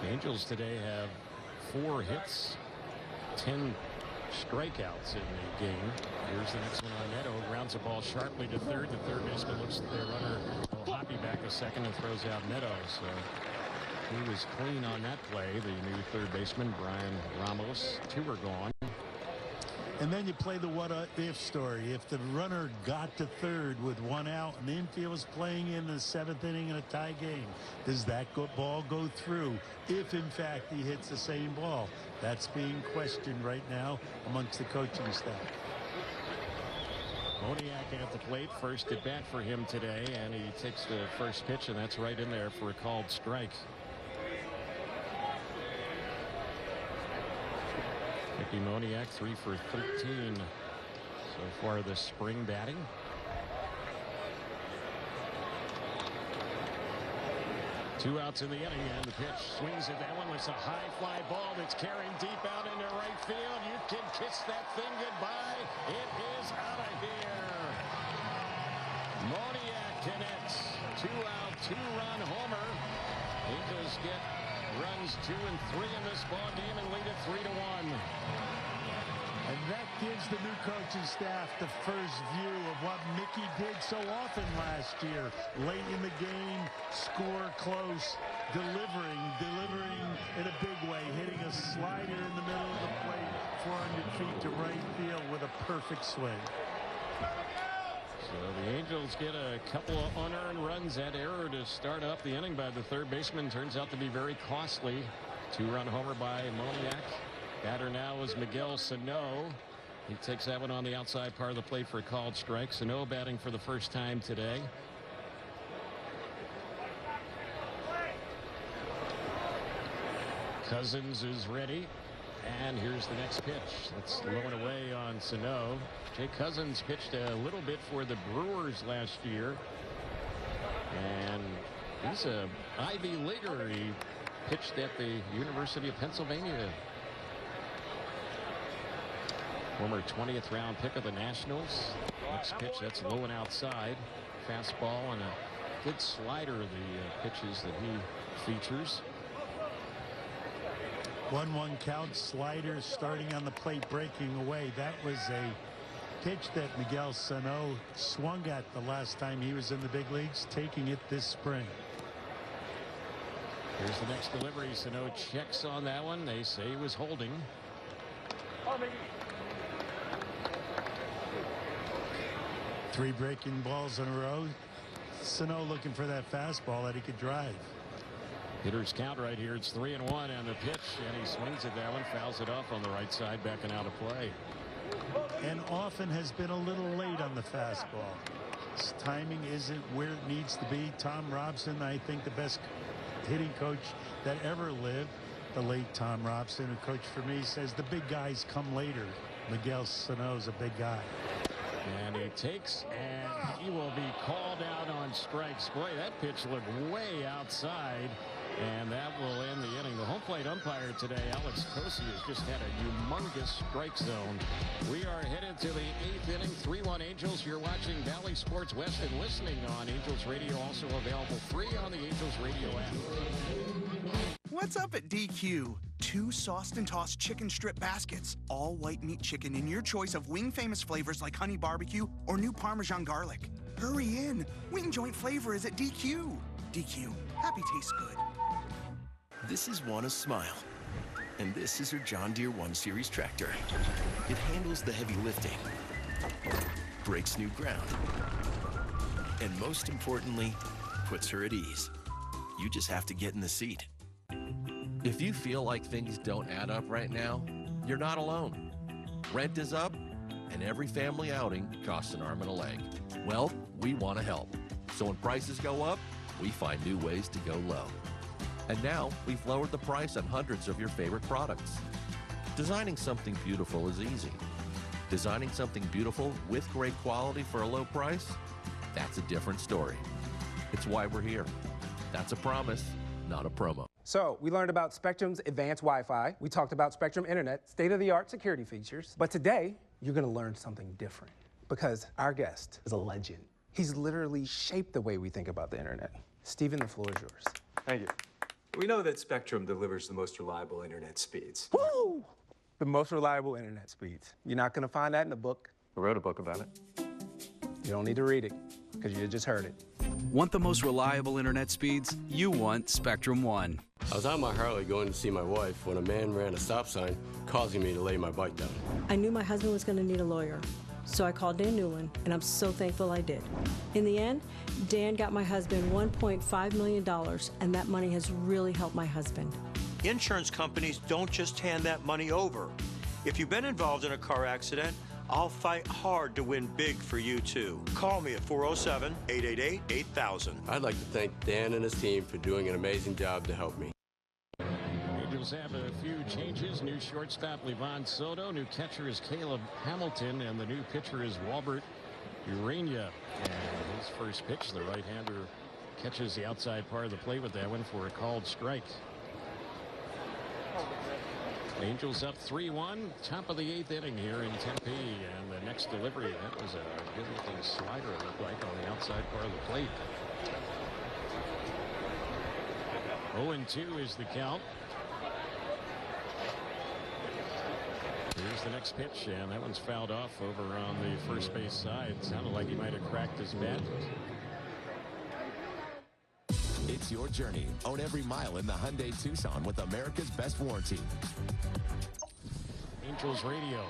The Angels today have 4 hits, 10 strikeouts in the game. Here's the next one on Neto. Grounds the ball sharply to third. The third baseman looks at their runner. Hoppy back to second and throws out Neto. So he was clean on that play. The new third baseman, Brian Ramos. 2 are gone.
And then you play the what-if story. If the runner got to third with 1 out and the infield was playing in the 7th inning in a tie game, does that ball go through if, in fact, he hits the same ball? That's being questioned right now amongst the coaching staff.
Moniak at the plate. First at bat for him today, and he takes the first pitch, and that's right in there for a called strike. Mickey Moniak 3 for 13 so far this spring batting. Two outs in the inning, and the pitch swings at that one. It's a high fly ball that's carrying deep out into right field. You can kiss that thing goodbye. It is out of here. Moniak connects. 2-out, 2-run homer. Angels get runs 2 and 3 in this ball game and lead it 3-1.
And that gives the new coaching staff the first view of what Mickey did so often last year. Late in the game, score close, delivering in a big way, hitting a slider in the middle of the plate, 400 feet to right field with a perfect swing.
So the Angels get a couple of unearned runs. That error to start up the inning by the third baseman turns out to be very costly. 2-run homer by Moniak. Batter now is Miguel Sano. He takes that one on the outside part of the plate for a called strike. Sano batting for the first time today. Cousins is ready. And here's the next pitch. That's low and away on Sano. Jay Cousins pitched a little bit for the Brewers last year. And he's a Ivy Leaguer. He pitched at the University of Pennsylvania. Former 20th round pick of the Nationals. Next pitch, that's low and outside. Fastball and a good slider, the pitches that he features.
1-1 count, slider starting on the plate, breaking away. That was a pitch that Miguel Sano swung at the last time he was in the big leagues, taking it this spring.
Here's the next delivery. Sano checks on that one. They say he was holding.
Three breaking balls in a row. Sano looking for that fastball that he could drive.
Hitters count right here. It's 3-1 on the pitch, and he swings at that one, fouls it off on the right side, backing out of play.
And often has been a little late on the fastball. His timing isn't where it needs to be. Tom Robson, I think the best hitting coach that ever lived, the late Tom Robson, who coached for me, says the big guys come later. Miguel Sano's a big guy.
And he takes, and he will be called out on strikes. Boy, that pitch looked way outside, and that will end the inning. The home plate umpire today, Alex Cosi, has just had a humongous strike zone. We are headed to the 8th inning, 3-1 Angels. You're watching Valley Sports West and listening on Angels Radio, also available free on the Angels Radio app.
What's up at DQ? 2 sauced and tossed chicken strip baskets. All white meat chicken in your choice of wing famous flavors like honey barbecue or new Parmesan garlic. Hurry in. Wing joint flavor is at DQ. DQ. Happy tastes good.
This is Juana's smile. And this is her John Deere 1 Series tractor. It handles the heavy lifting, breaks new ground, and most importantly, puts her at ease. You just have to get in the seat.
If you feel like things don't add up right now, you're not alone. Rent is up, and every family outing costs an arm and a leg. Well, we want to help. So when prices go up, we find new ways to go low. And now, we've lowered the price on hundreds of your favorite products. Designing something beautiful is easy. Designing something beautiful with great quality for a low price, that's a different story. It's why we're here. That's a promise, not a promo.
So, we learned about Spectrum's advanced Wi-Fi. We talked about Spectrum Internet, state-of-the-art security features. But today, you're gonna learn something different because our guest is a legend. He's literally shaped the way we think about the internet. Stephen, the floor is yours.
Thank you. We know that Spectrum delivers the most reliable internet speeds.
Woo! The most reliable internet speeds. You're not gonna find that in a book.
I wrote a book about it.
You don't need to read it, because you just heard it.
Want the most reliable internet speeds? You want Spectrum One.
I was on my Harley going to see my wife when a man ran a stop sign, causing me to lay my bike down.
I knew my husband was going to need a lawyer, so I called Dan Newland, and I'm so thankful I did. In the end, Dan got my husband $1.5 million, and that money has really helped my husband.
Insurance companies don't just hand that money over. If you've been involved in a car accident, I'll fight hard to win big for you, too. Call me at 407-888-8000.
I'd like to thank Dan and his team for doing an amazing job to help me.
Angels have a few changes. New shortstop Livan Soto, new catcher is Caleb Hamilton, and the new pitcher is Walbert Urania. And his first pitch, the right-hander catches the outside part of the plate with that one for a called strike. Angels up 3-1, top of the 8th inning here in Tempe, and the next delivery, that was a good-looking slider, it looked like, on the outside part of the plate. 0-2 is the count. Here's the next pitch, and that one's fouled off over on the first base side. Sounded like he might have cracked his bat.
It's your journey. Own every mile in the Hyundai Tucson with America's best warranty.
Angels Radio.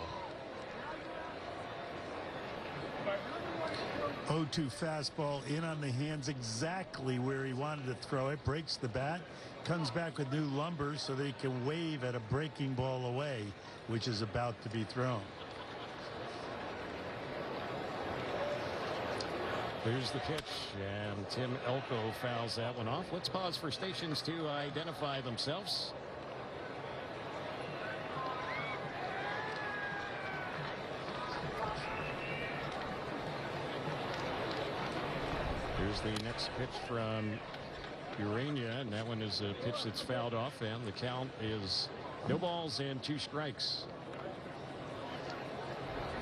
0-2 fastball in on the hands exactly where he wanted to throw it. Breaks the bat. Comes back with new lumber so that he can wave at a breaking ball away, which is about to be thrown.
Here's the pitch, and Tim Elko fouls that one off. Let's pause for stations to identify themselves. Here's the next pitch from Urania, and that one is a pitch that's fouled off, and the count is no balls and 2 strikes.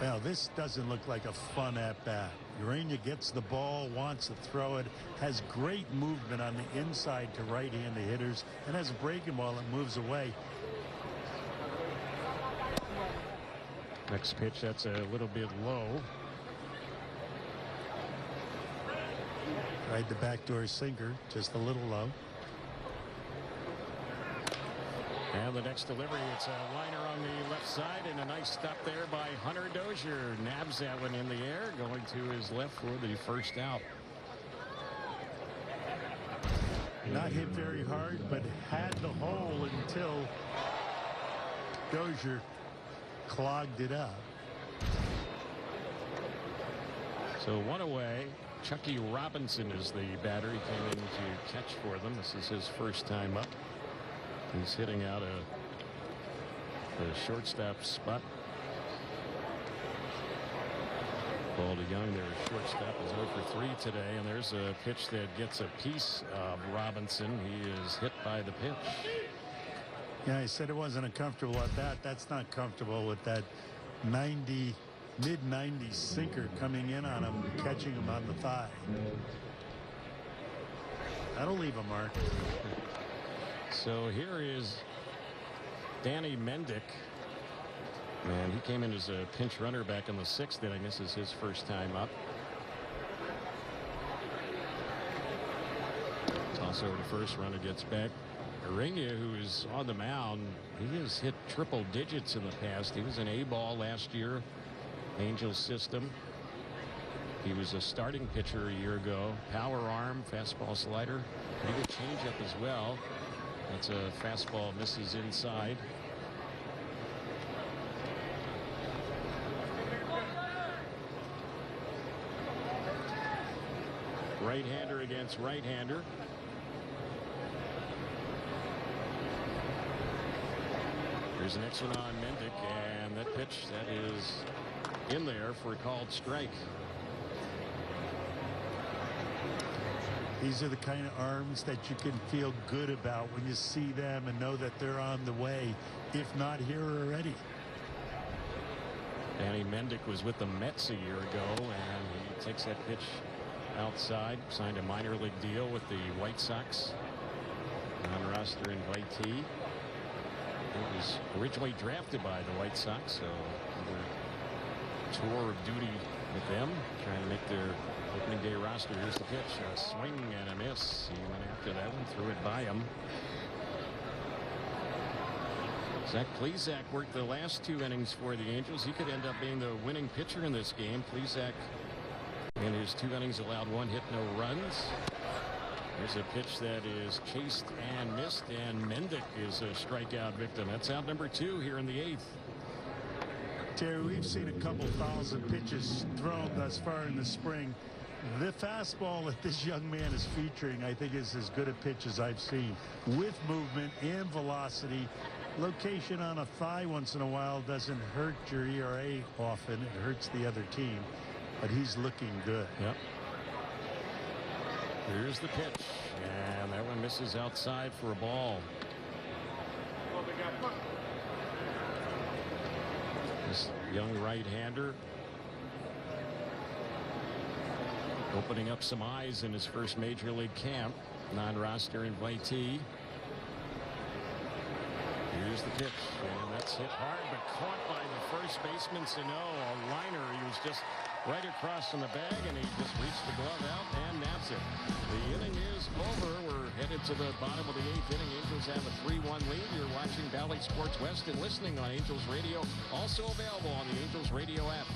Well, this doesn't look like a fun at-bat. Urania gets the ball, wants to throw it, has great movement on the inside to right-handed hitters, and has a breaking ball that moves away.
Next pitch, that's a little bit low.
Tried the backdoor sinker, just a little low.
And the next delivery, it's a liner on the left side, and a nice stop there by Hunter Dozier. Nabs that one in the air, going to his left for the first out.
Not hit very hard, but had the hole until Dozier clogged it up.
So one away. Chucky Robinson is the batter. He came in to catch for them. This is his first time up. He's hitting out a shortstop spot. Ball to Young, their shortstop, is 0 for 3 today, and there's a pitch that gets a piece of Robinson. He is hit by the pitch.
Yeah, I said it wasn't uncomfortable at that. That's not comfortable with that mid-90s sinker coming in on him, catching him on the thigh. That'll leave a mark.
So here is Danny Mendick. And he came in as a pinch runner back in the 6th inning. This is his first time up. Toss over to first, runner gets back. Urinia, who is on the mound, he has hit triple digits in the past. He was an A-ball last year, Angels system. He was a starting pitcher a year ago. Power arm, fastball slider, pretty good changeup as well. That's a fastball, misses inside. Right-hander against right-hander. Here's the next one on Mendick, and that pitch that is in there for a called strike.
These are the kind of arms that you can feel good about when you see them and know that they're on the way, if not here already.
Danny Mendick was with the Mets a year ago, and he takes that pitch outside. Signed a minor league deal with the White Sox. Non-roster invitee. He was originally drafted by the White Sox, so tour of duty with them, trying to make their opening day roster. Here's the pitch, a swing and a miss. He went after that one, threw it by him. Zach Plesac worked the last 2 innings for the Angels. He could end up being the winning pitcher in this game. Plesac in his 2 innings allowed 1 hit, no runs. There's a pitch that is chased and missed, and Mendick is a strikeout victim. That's out number 2 here in the 8th.
Terry, we've seen a couple thousand pitches thrown thus far in the spring. The fastball that this young man is featuring, I think, is as good a pitch as I've seen, with movement and velocity. Location on a thigh once in a while doesn't hurt your ERA often. It hurts the other team, but he's looking good.
Yep. Here's the pitch, and that one misses outside for a ball. This young right-hander opening up some eyes in his first major league camp. Non-roster invitee. Here's the pitch, and that's hit hard, but caught by the first baseman Sano. A liner. He was just right across from the bag, and he just reached the glove out and naps it. The inning is over. We're headed to the bottom of the 8th inning. Angels have a 3-1 lead. You're watching Valley Sports West and listening on Angels Radio. Also available on the Angels Radio app.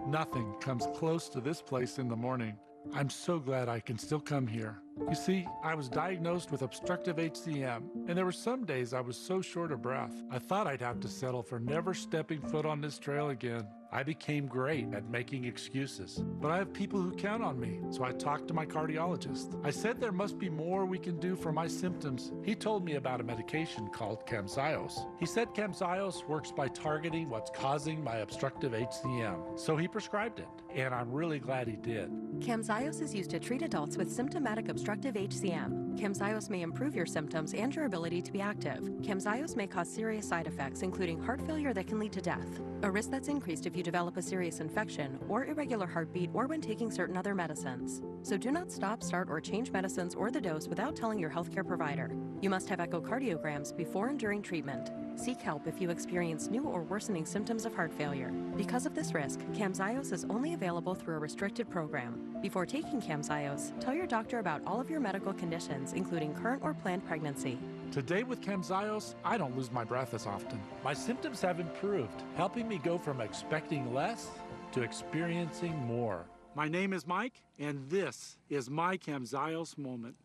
Nothing comes close to this place in the morning. I'm so glad I can still come here. You see, I was diagnosed with obstructive HCM, and there were some days I was so short of breath, I thought I'd have to settle for never stepping foot on this trail again. I became great at making excuses, but I have people who count on me, so I talked to my cardiologist. I said there must be more we can do for my symptoms. He told me about a medication called Camzyos. He said Camzyos works by targeting what's causing my obstructive HCM, so he prescribed it, and I'm really glad he did.
Camzyos is used to treat adults with symptomatic obstructive HCM. Camzyos may improve your symptoms and your ability to be active. Camzyos may cause serious side effects, including heart failure that can lead to death, a risk that's increased if you develop a serious infection or irregular heartbeat or when taking certain other medicines. So do not stop, start, or change medicines or the dose without telling your healthcare provider. You must have echocardiograms before and during treatment. Seek help if you experience new or worsening symptoms of heart failure. Because of this risk, Camzyos is only available through a restricted program. Before taking Camzyos, tell your doctor about all of your medical conditions, including current or planned pregnancy.
Today with Camzyos, I don't lose my breath as often. My symptoms have improved, helping me go from expecting less to experiencing more. My name is Mike, and this is my Camzyos moment.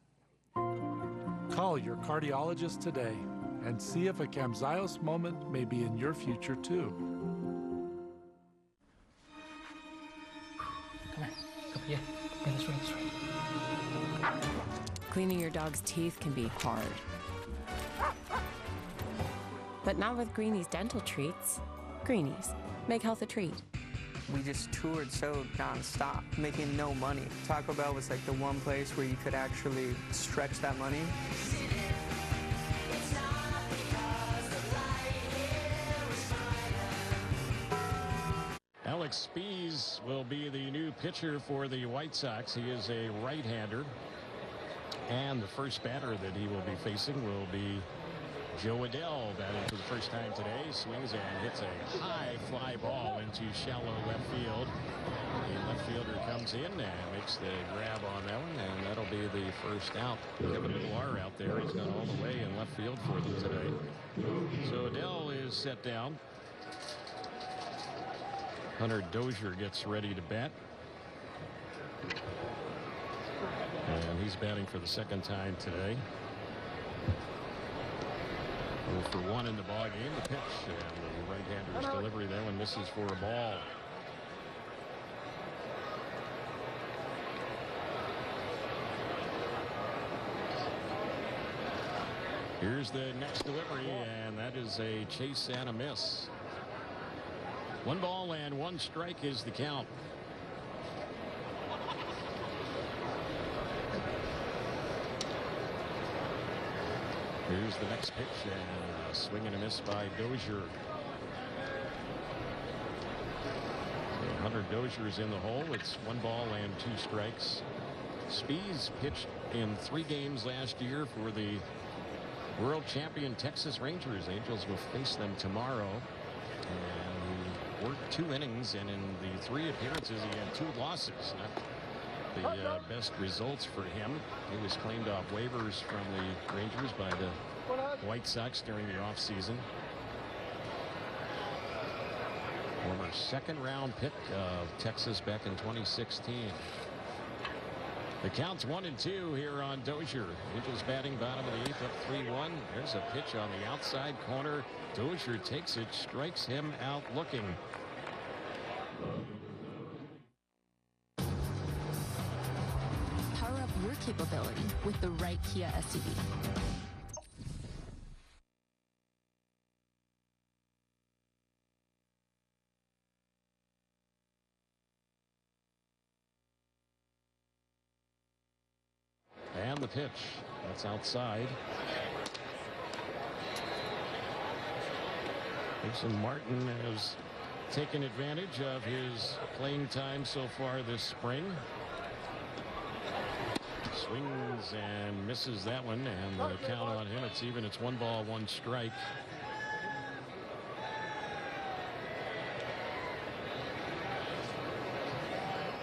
Call your cardiologist today and see if a Camzyos moment may be in your future too.
Come here. Yeah, this way.
Cleaning your dog's teeth can be hard. But not with Greenie's dental treats. Greenie's. Make health a treat.
We just toured so nonstop, making no money. Taco Bell was like the one place where you could actually stretch that money.
Alex Spees will be the new pitcher for the White Sox. He is a right-hander. And the first batter that he will be facing will be Joe Adell, batting for the first time today. Swings and hits a high fly ball into shallow left field. The left fielder comes in and makes the grab on that one, and that'll be the first out. Kevin Millar out there. He's gone all the way in left field for them today. So Adell is set down. Hunter Dozier gets ready to bat. And he's batting for the second time today. 0-for-1 in the ball game. The pitch and the right-hander's delivery. That one misses for a ball. Here's the next delivery, and that is a chase and a miss. 1 ball and 1 strike is the count. Here's the next pitch, and a swing and a miss by Dozier. Hunter Dozier is in the hole. It's 1 ball and 2 strikes. Spees pitched in 3 games last year for the world champion Texas Rangers. Angels will face them tomorrow. And he worked 2 innings, and in the 3 appearances, he had 2 losses. Not the best results for him. He was claimed off waivers from the Rangers by the White Sox during the offseason. Former 2nd-round pick of Texas back in 2016. The count's 1-2 here on Dozier. Angels batting bottom of the 8th, up 3-1. There's a pitch on the outside corner. Dozier takes it, strikes him out looking.
Power up your capability with the right Kia SUV.
And the pitch. That's outside. Jason Martin has taken advantage of his playing time so far this spring. Swings and misses that one, and the count on him, it's even. It's 1 ball, 1 strike.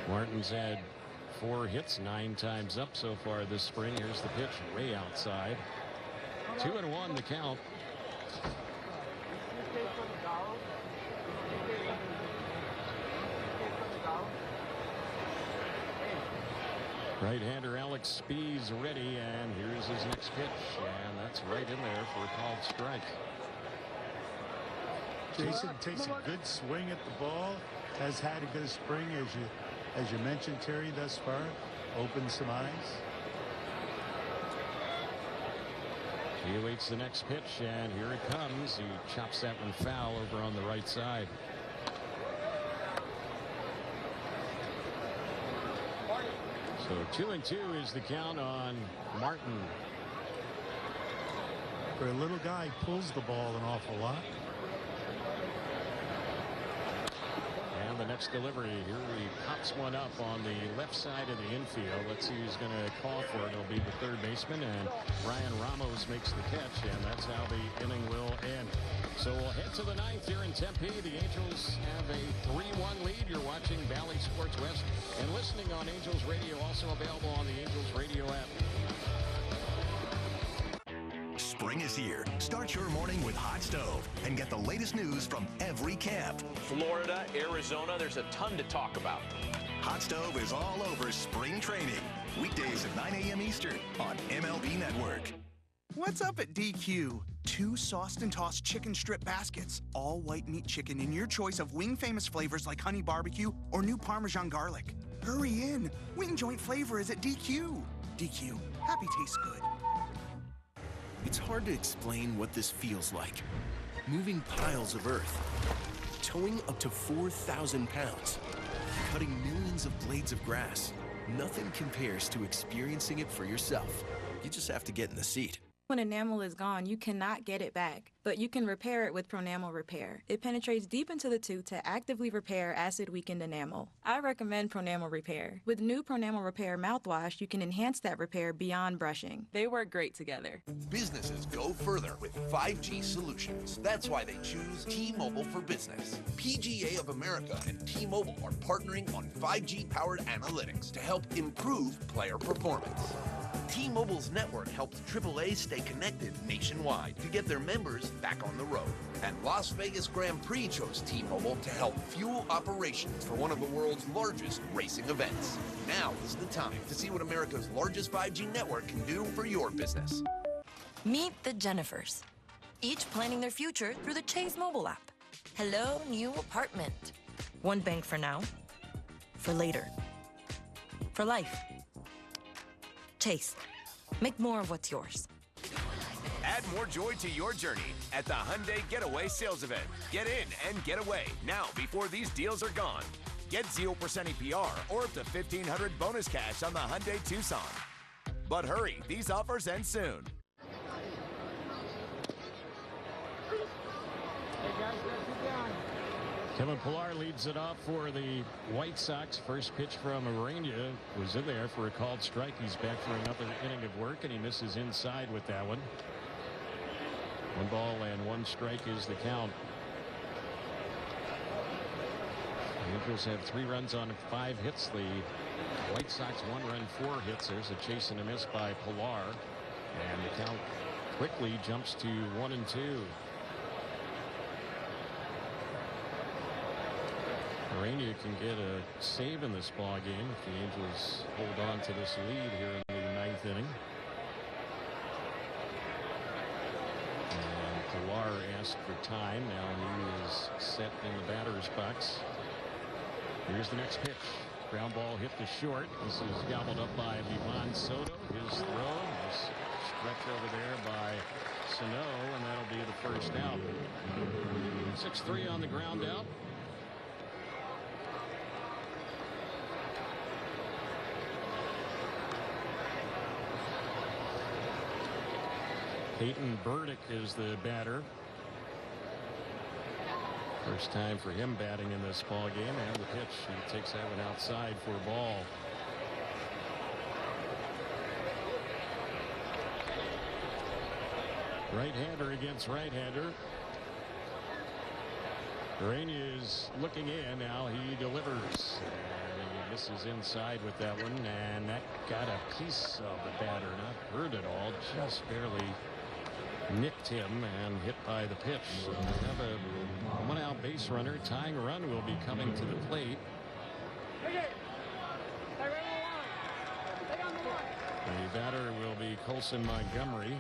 Martin's had 4 hits, 9 times up so far this spring. Here's the pitch, way outside. 2-1 the count. Right-hander Alex Spees ready, and here's his next pitch, and that's right in there for a called strike.
Jason takes a good swing at the ball, has had a good spring, as you mentioned, Terry, thus far. Opened some eyes.
He awaits the next pitch, and here it comes. He chops that one foul over on the right side. So 2-2 is the count on Martin.
For a little guy, pulls the ball an awful lot.
And the next delivery, here he pops one up on the left side of the infield. Let's see who's going to call for it. It'll be the third baseman, and Ryan Ramos makes the catch, and that's how the inning will end. So we'll head to the 9th here in Tempe. The Angels have a 3-1 lead. You're watching Bally Sports West and listening on Angels Radio, also available on the Angels Radio app.
Spring is here. Start your morning with Hot Stove and get the latest news from every camp.
Florida, Arizona, there's a ton to talk about.
Hot Stove is all over spring training. Weekdays at 9 a.m. Eastern on MLB Network.
What's up at DQ? 2 sauced and tossed chicken strip baskets. All white meat chicken in your choice of wing famous flavors like honey barbecue or new Parmesan garlic. Hurry in. Wing joint flavor is at DQ. DQ. Happy tastes good.
It's hard to explain what this feels like. Moving piles of earth, towing up to 4,000 pounds, cutting millions of blades of grass. Nothing compares to experiencing it for yourself. You just have to get in the seat.
When enamel is gone, you cannot get it back, but you can repair it with Pronamel Repair. It penetrates deep into the tooth to actively repair acid-weakened enamel. I recommend Pronamel Repair. With new Pronamel Repair mouthwash, you can enhance that repair beyond brushing. They work great together.
Businesses go further with 5G solutions. That's why they choose T-Mobile for Business. PGA of America and T-Mobile are partnering on 5G-powered analytics to help improve player performance. T-Mobile's network helps AAA stay connected nationwide to get their members back on the road. And Las Vegas Grand Prix chose T-Mobile to help fuel operations for one of the world's largest racing events. Now is the time to see what America's largest 5G network can do for your business.
Meet the Jennifers, each planning their future through the Chase mobile app. Hello, new apartment. One bank for now, for later, for life. Chase, make more of what's yours.
Add more joy to your journey at the Hyundai Getaway Sales Event. Get in and get away now before these deals are gone. Get 0% APR or up to $1,500 bonus cash on the Hyundai Tucson. But hurry, these offers end soon.
Kevin Pillar leads it off for the White Sox. First pitch from Urania was in there for a called strike. He's back for another inning of work, and he misses inside with that one. 1 ball and 1 strike is the count. The Angels have 3 runs on 5 hits. The White Sox 1 run 4 hits. There's a chase and a miss by Pillar, and the count quickly jumps to 1-2. Urania can get a save in this ball game if the Angels hold on to this lead here in the 9th inning. And Pillar asked for time. Now he is set in the batter's box. Here's the next pitch. Ground ball hit to short. This is gobbled up by Livan Soto. His throw is stretched over there by Sano, and that'll be the first out. 6-3 on the ground out. Peyton Burdick is the batter. First time for him batting in this ball game, and the pitch. He takes that one outside for a ball. Right-hander against right-hander. Urania is looking in. Now he delivers. And he misses inside with that one, and that got a piece of the batter. Not hurt at all, just barely nicked him and hit by the pitch. So we have a 1-out base runner. Tying run will be coming to the plate. The batter will be Colson Montgomery.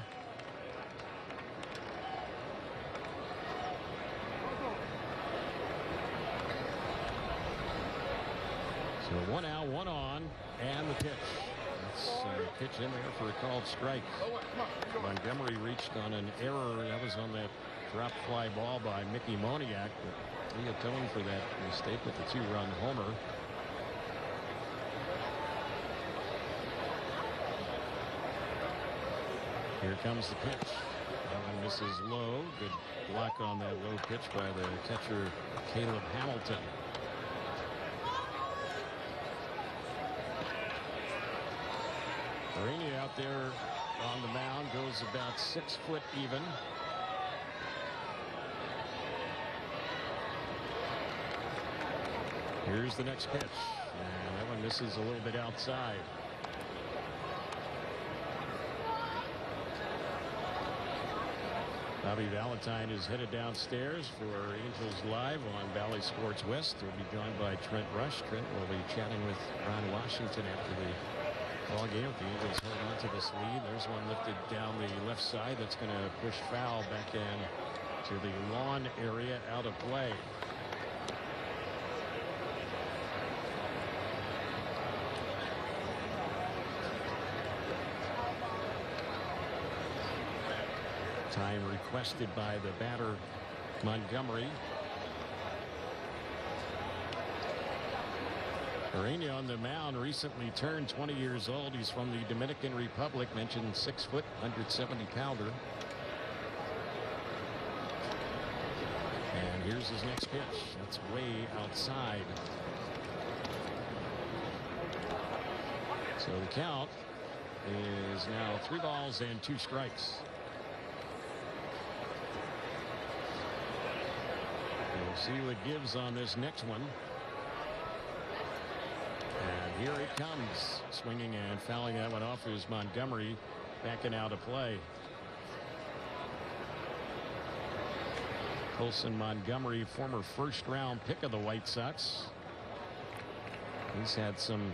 So 1 out, 1 on, and the pitch. That's a pitch in there for a called strike. Montgomery reached on an error. That was on that drop fly ball by Mickey Moniak. But he atoned for that mistake with the 2-run homer. Here comes the pitch. That one misses low. Good block on that low pitch by the catcher, Caleb Hamilton. Urania out there on the mound goes about 6 foot even. Here's the next pitch, and that one misses a little bit outside. Bobby Valentine is headed downstairs for Angels Live on Valley Sports West. He'll be joined by Trent Rush. Trent will be chatting with Ron Washington after the ball game. The Angels hold on to this lead. There's one lifted down the left side that's going to push foul back in to the lawn area, out of play. Time requested by the batter, Montgomery. Urena on the mound, recently turned 20 years old. He's from the Dominican Republic, mentioned 6 foot, 170 pounder. And here's his next pitch. That's way outside. So the count is now 3 balls and 2 strikes. We'll see what gives on this next one. And here it comes. Swinging and fouling that one off is Montgomery, backing out of play. Colson Montgomery, former first-round pick of the White Sox. He's had some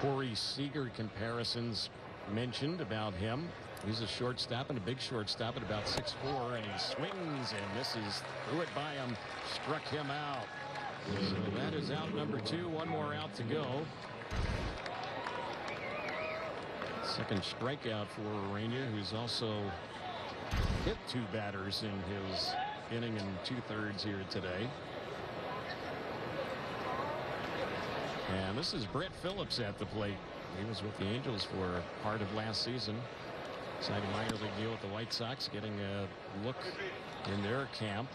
Corey Seager comparisons mentioned about him. He's a shortstop, and a big shortstop at about 6'4", and he swings and misses. Threw it by him, struck him out. So that is out number 2. One more out to go. Second strikeout for Urena, who's also hit 2 batters in his inning and 2/3 here today. And this is Brett Phillips at the plate. He was with the Angels for part of last season. Signed a minor league deal with the White Sox, getting a look in their camp.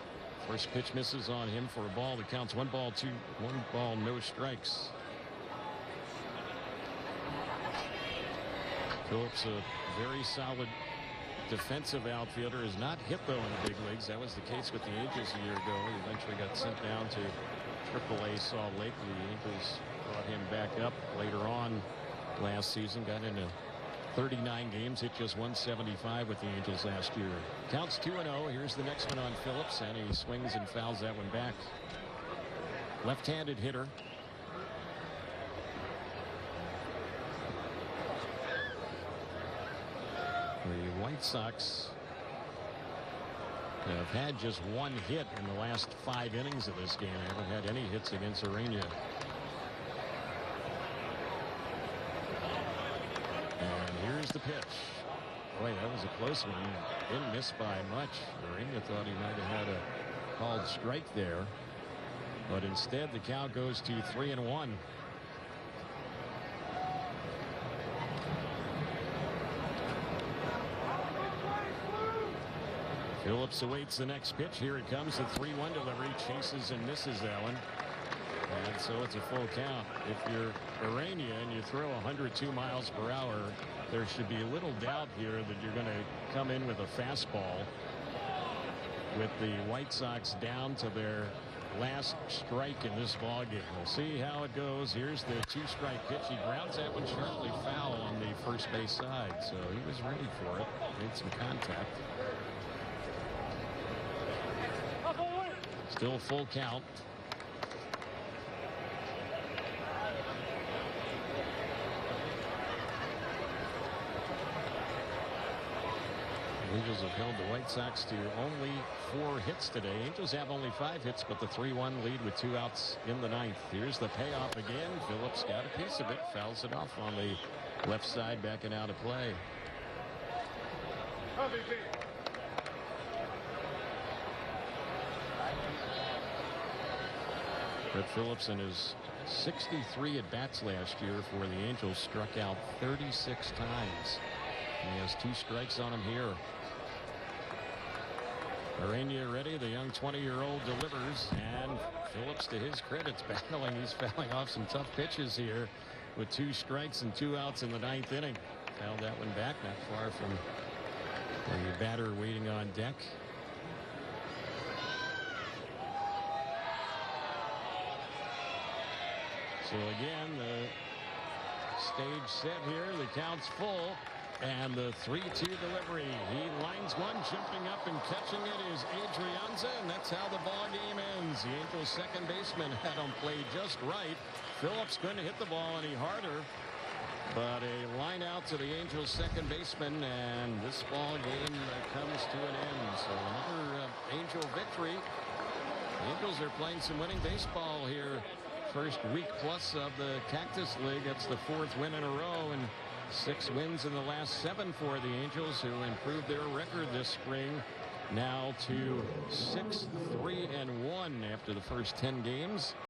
First pitch misses on him for a ball that counts 1 ball, no strikes. Phillips, a very solid defensive outfielder, is not hit though in the big leagues. That was the case with the Angels a year ago. He eventually got sent down to AAA Salt Lake. The Angels brought him back up later on last season. Got into 39 games, hit just 175 with the Angels last year. Counts 2-0. Here's the next one on Phillips, and he swings and fouls that one back. Left-handed hitter. The White Sox have had just 1 hit in the last 5 innings of this game. They haven't had any hits against Urena. Here's the pitch. Boy, that was a close one. Didn't miss by much. Urena thought he might have had a called strike there, but instead the count goes to 3-1. Phillips awaits the next pitch. Here it comes. The 3-1 delivery. Chases and misses that one. And so it's a full count. If you're Urena and you throw 102 miles per hour, there should be little doubt here that you're going to come in with a fastball. With the White Sox down to their last strike in this ball game. We'll see how it goes. Here's the 2-strike pitch. He grounds that one sharply foul on the first base side, so he was ready for it. Made some contact. Still full count. Angels have held the White Sox to only 4 hits today. Angels have only 5 hits, but the 3-1 lead with 2 outs in the 9th. Here's the payoff again. Phillips got a piece of it, fouls it off on the left side, backing out of play. Brett Phillips, in his 63 at-bats last year for the Angels, struck out 36 times. And he has 2 strikes on him here. Urena ready. The young 20-year-old delivers, and Phillips, to his credit, battling. He's fouling off some tough pitches here with 2 strikes and 2 outs in the 9th inning. Fouled that one back, not far from the batter waiting on deck. So again, the stage set here. The count's full. And the 3-2 delivery. He lines one, jumping up and catching it is Adrianza, and that's how the ball game ends. The Angels second baseman had him played just right. Phillips couldn't hit the ball any harder, but a line out to the Angels second baseman, and this ball game comes to an end. So another Angel victory. The Angels are playing some winning baseball here. First week plus of the Cactus League. That's the 4th win in a row, and 6 wins in the last 7 for the Angels, who improved their record this spring now to 6-3-1 after the first 10 games.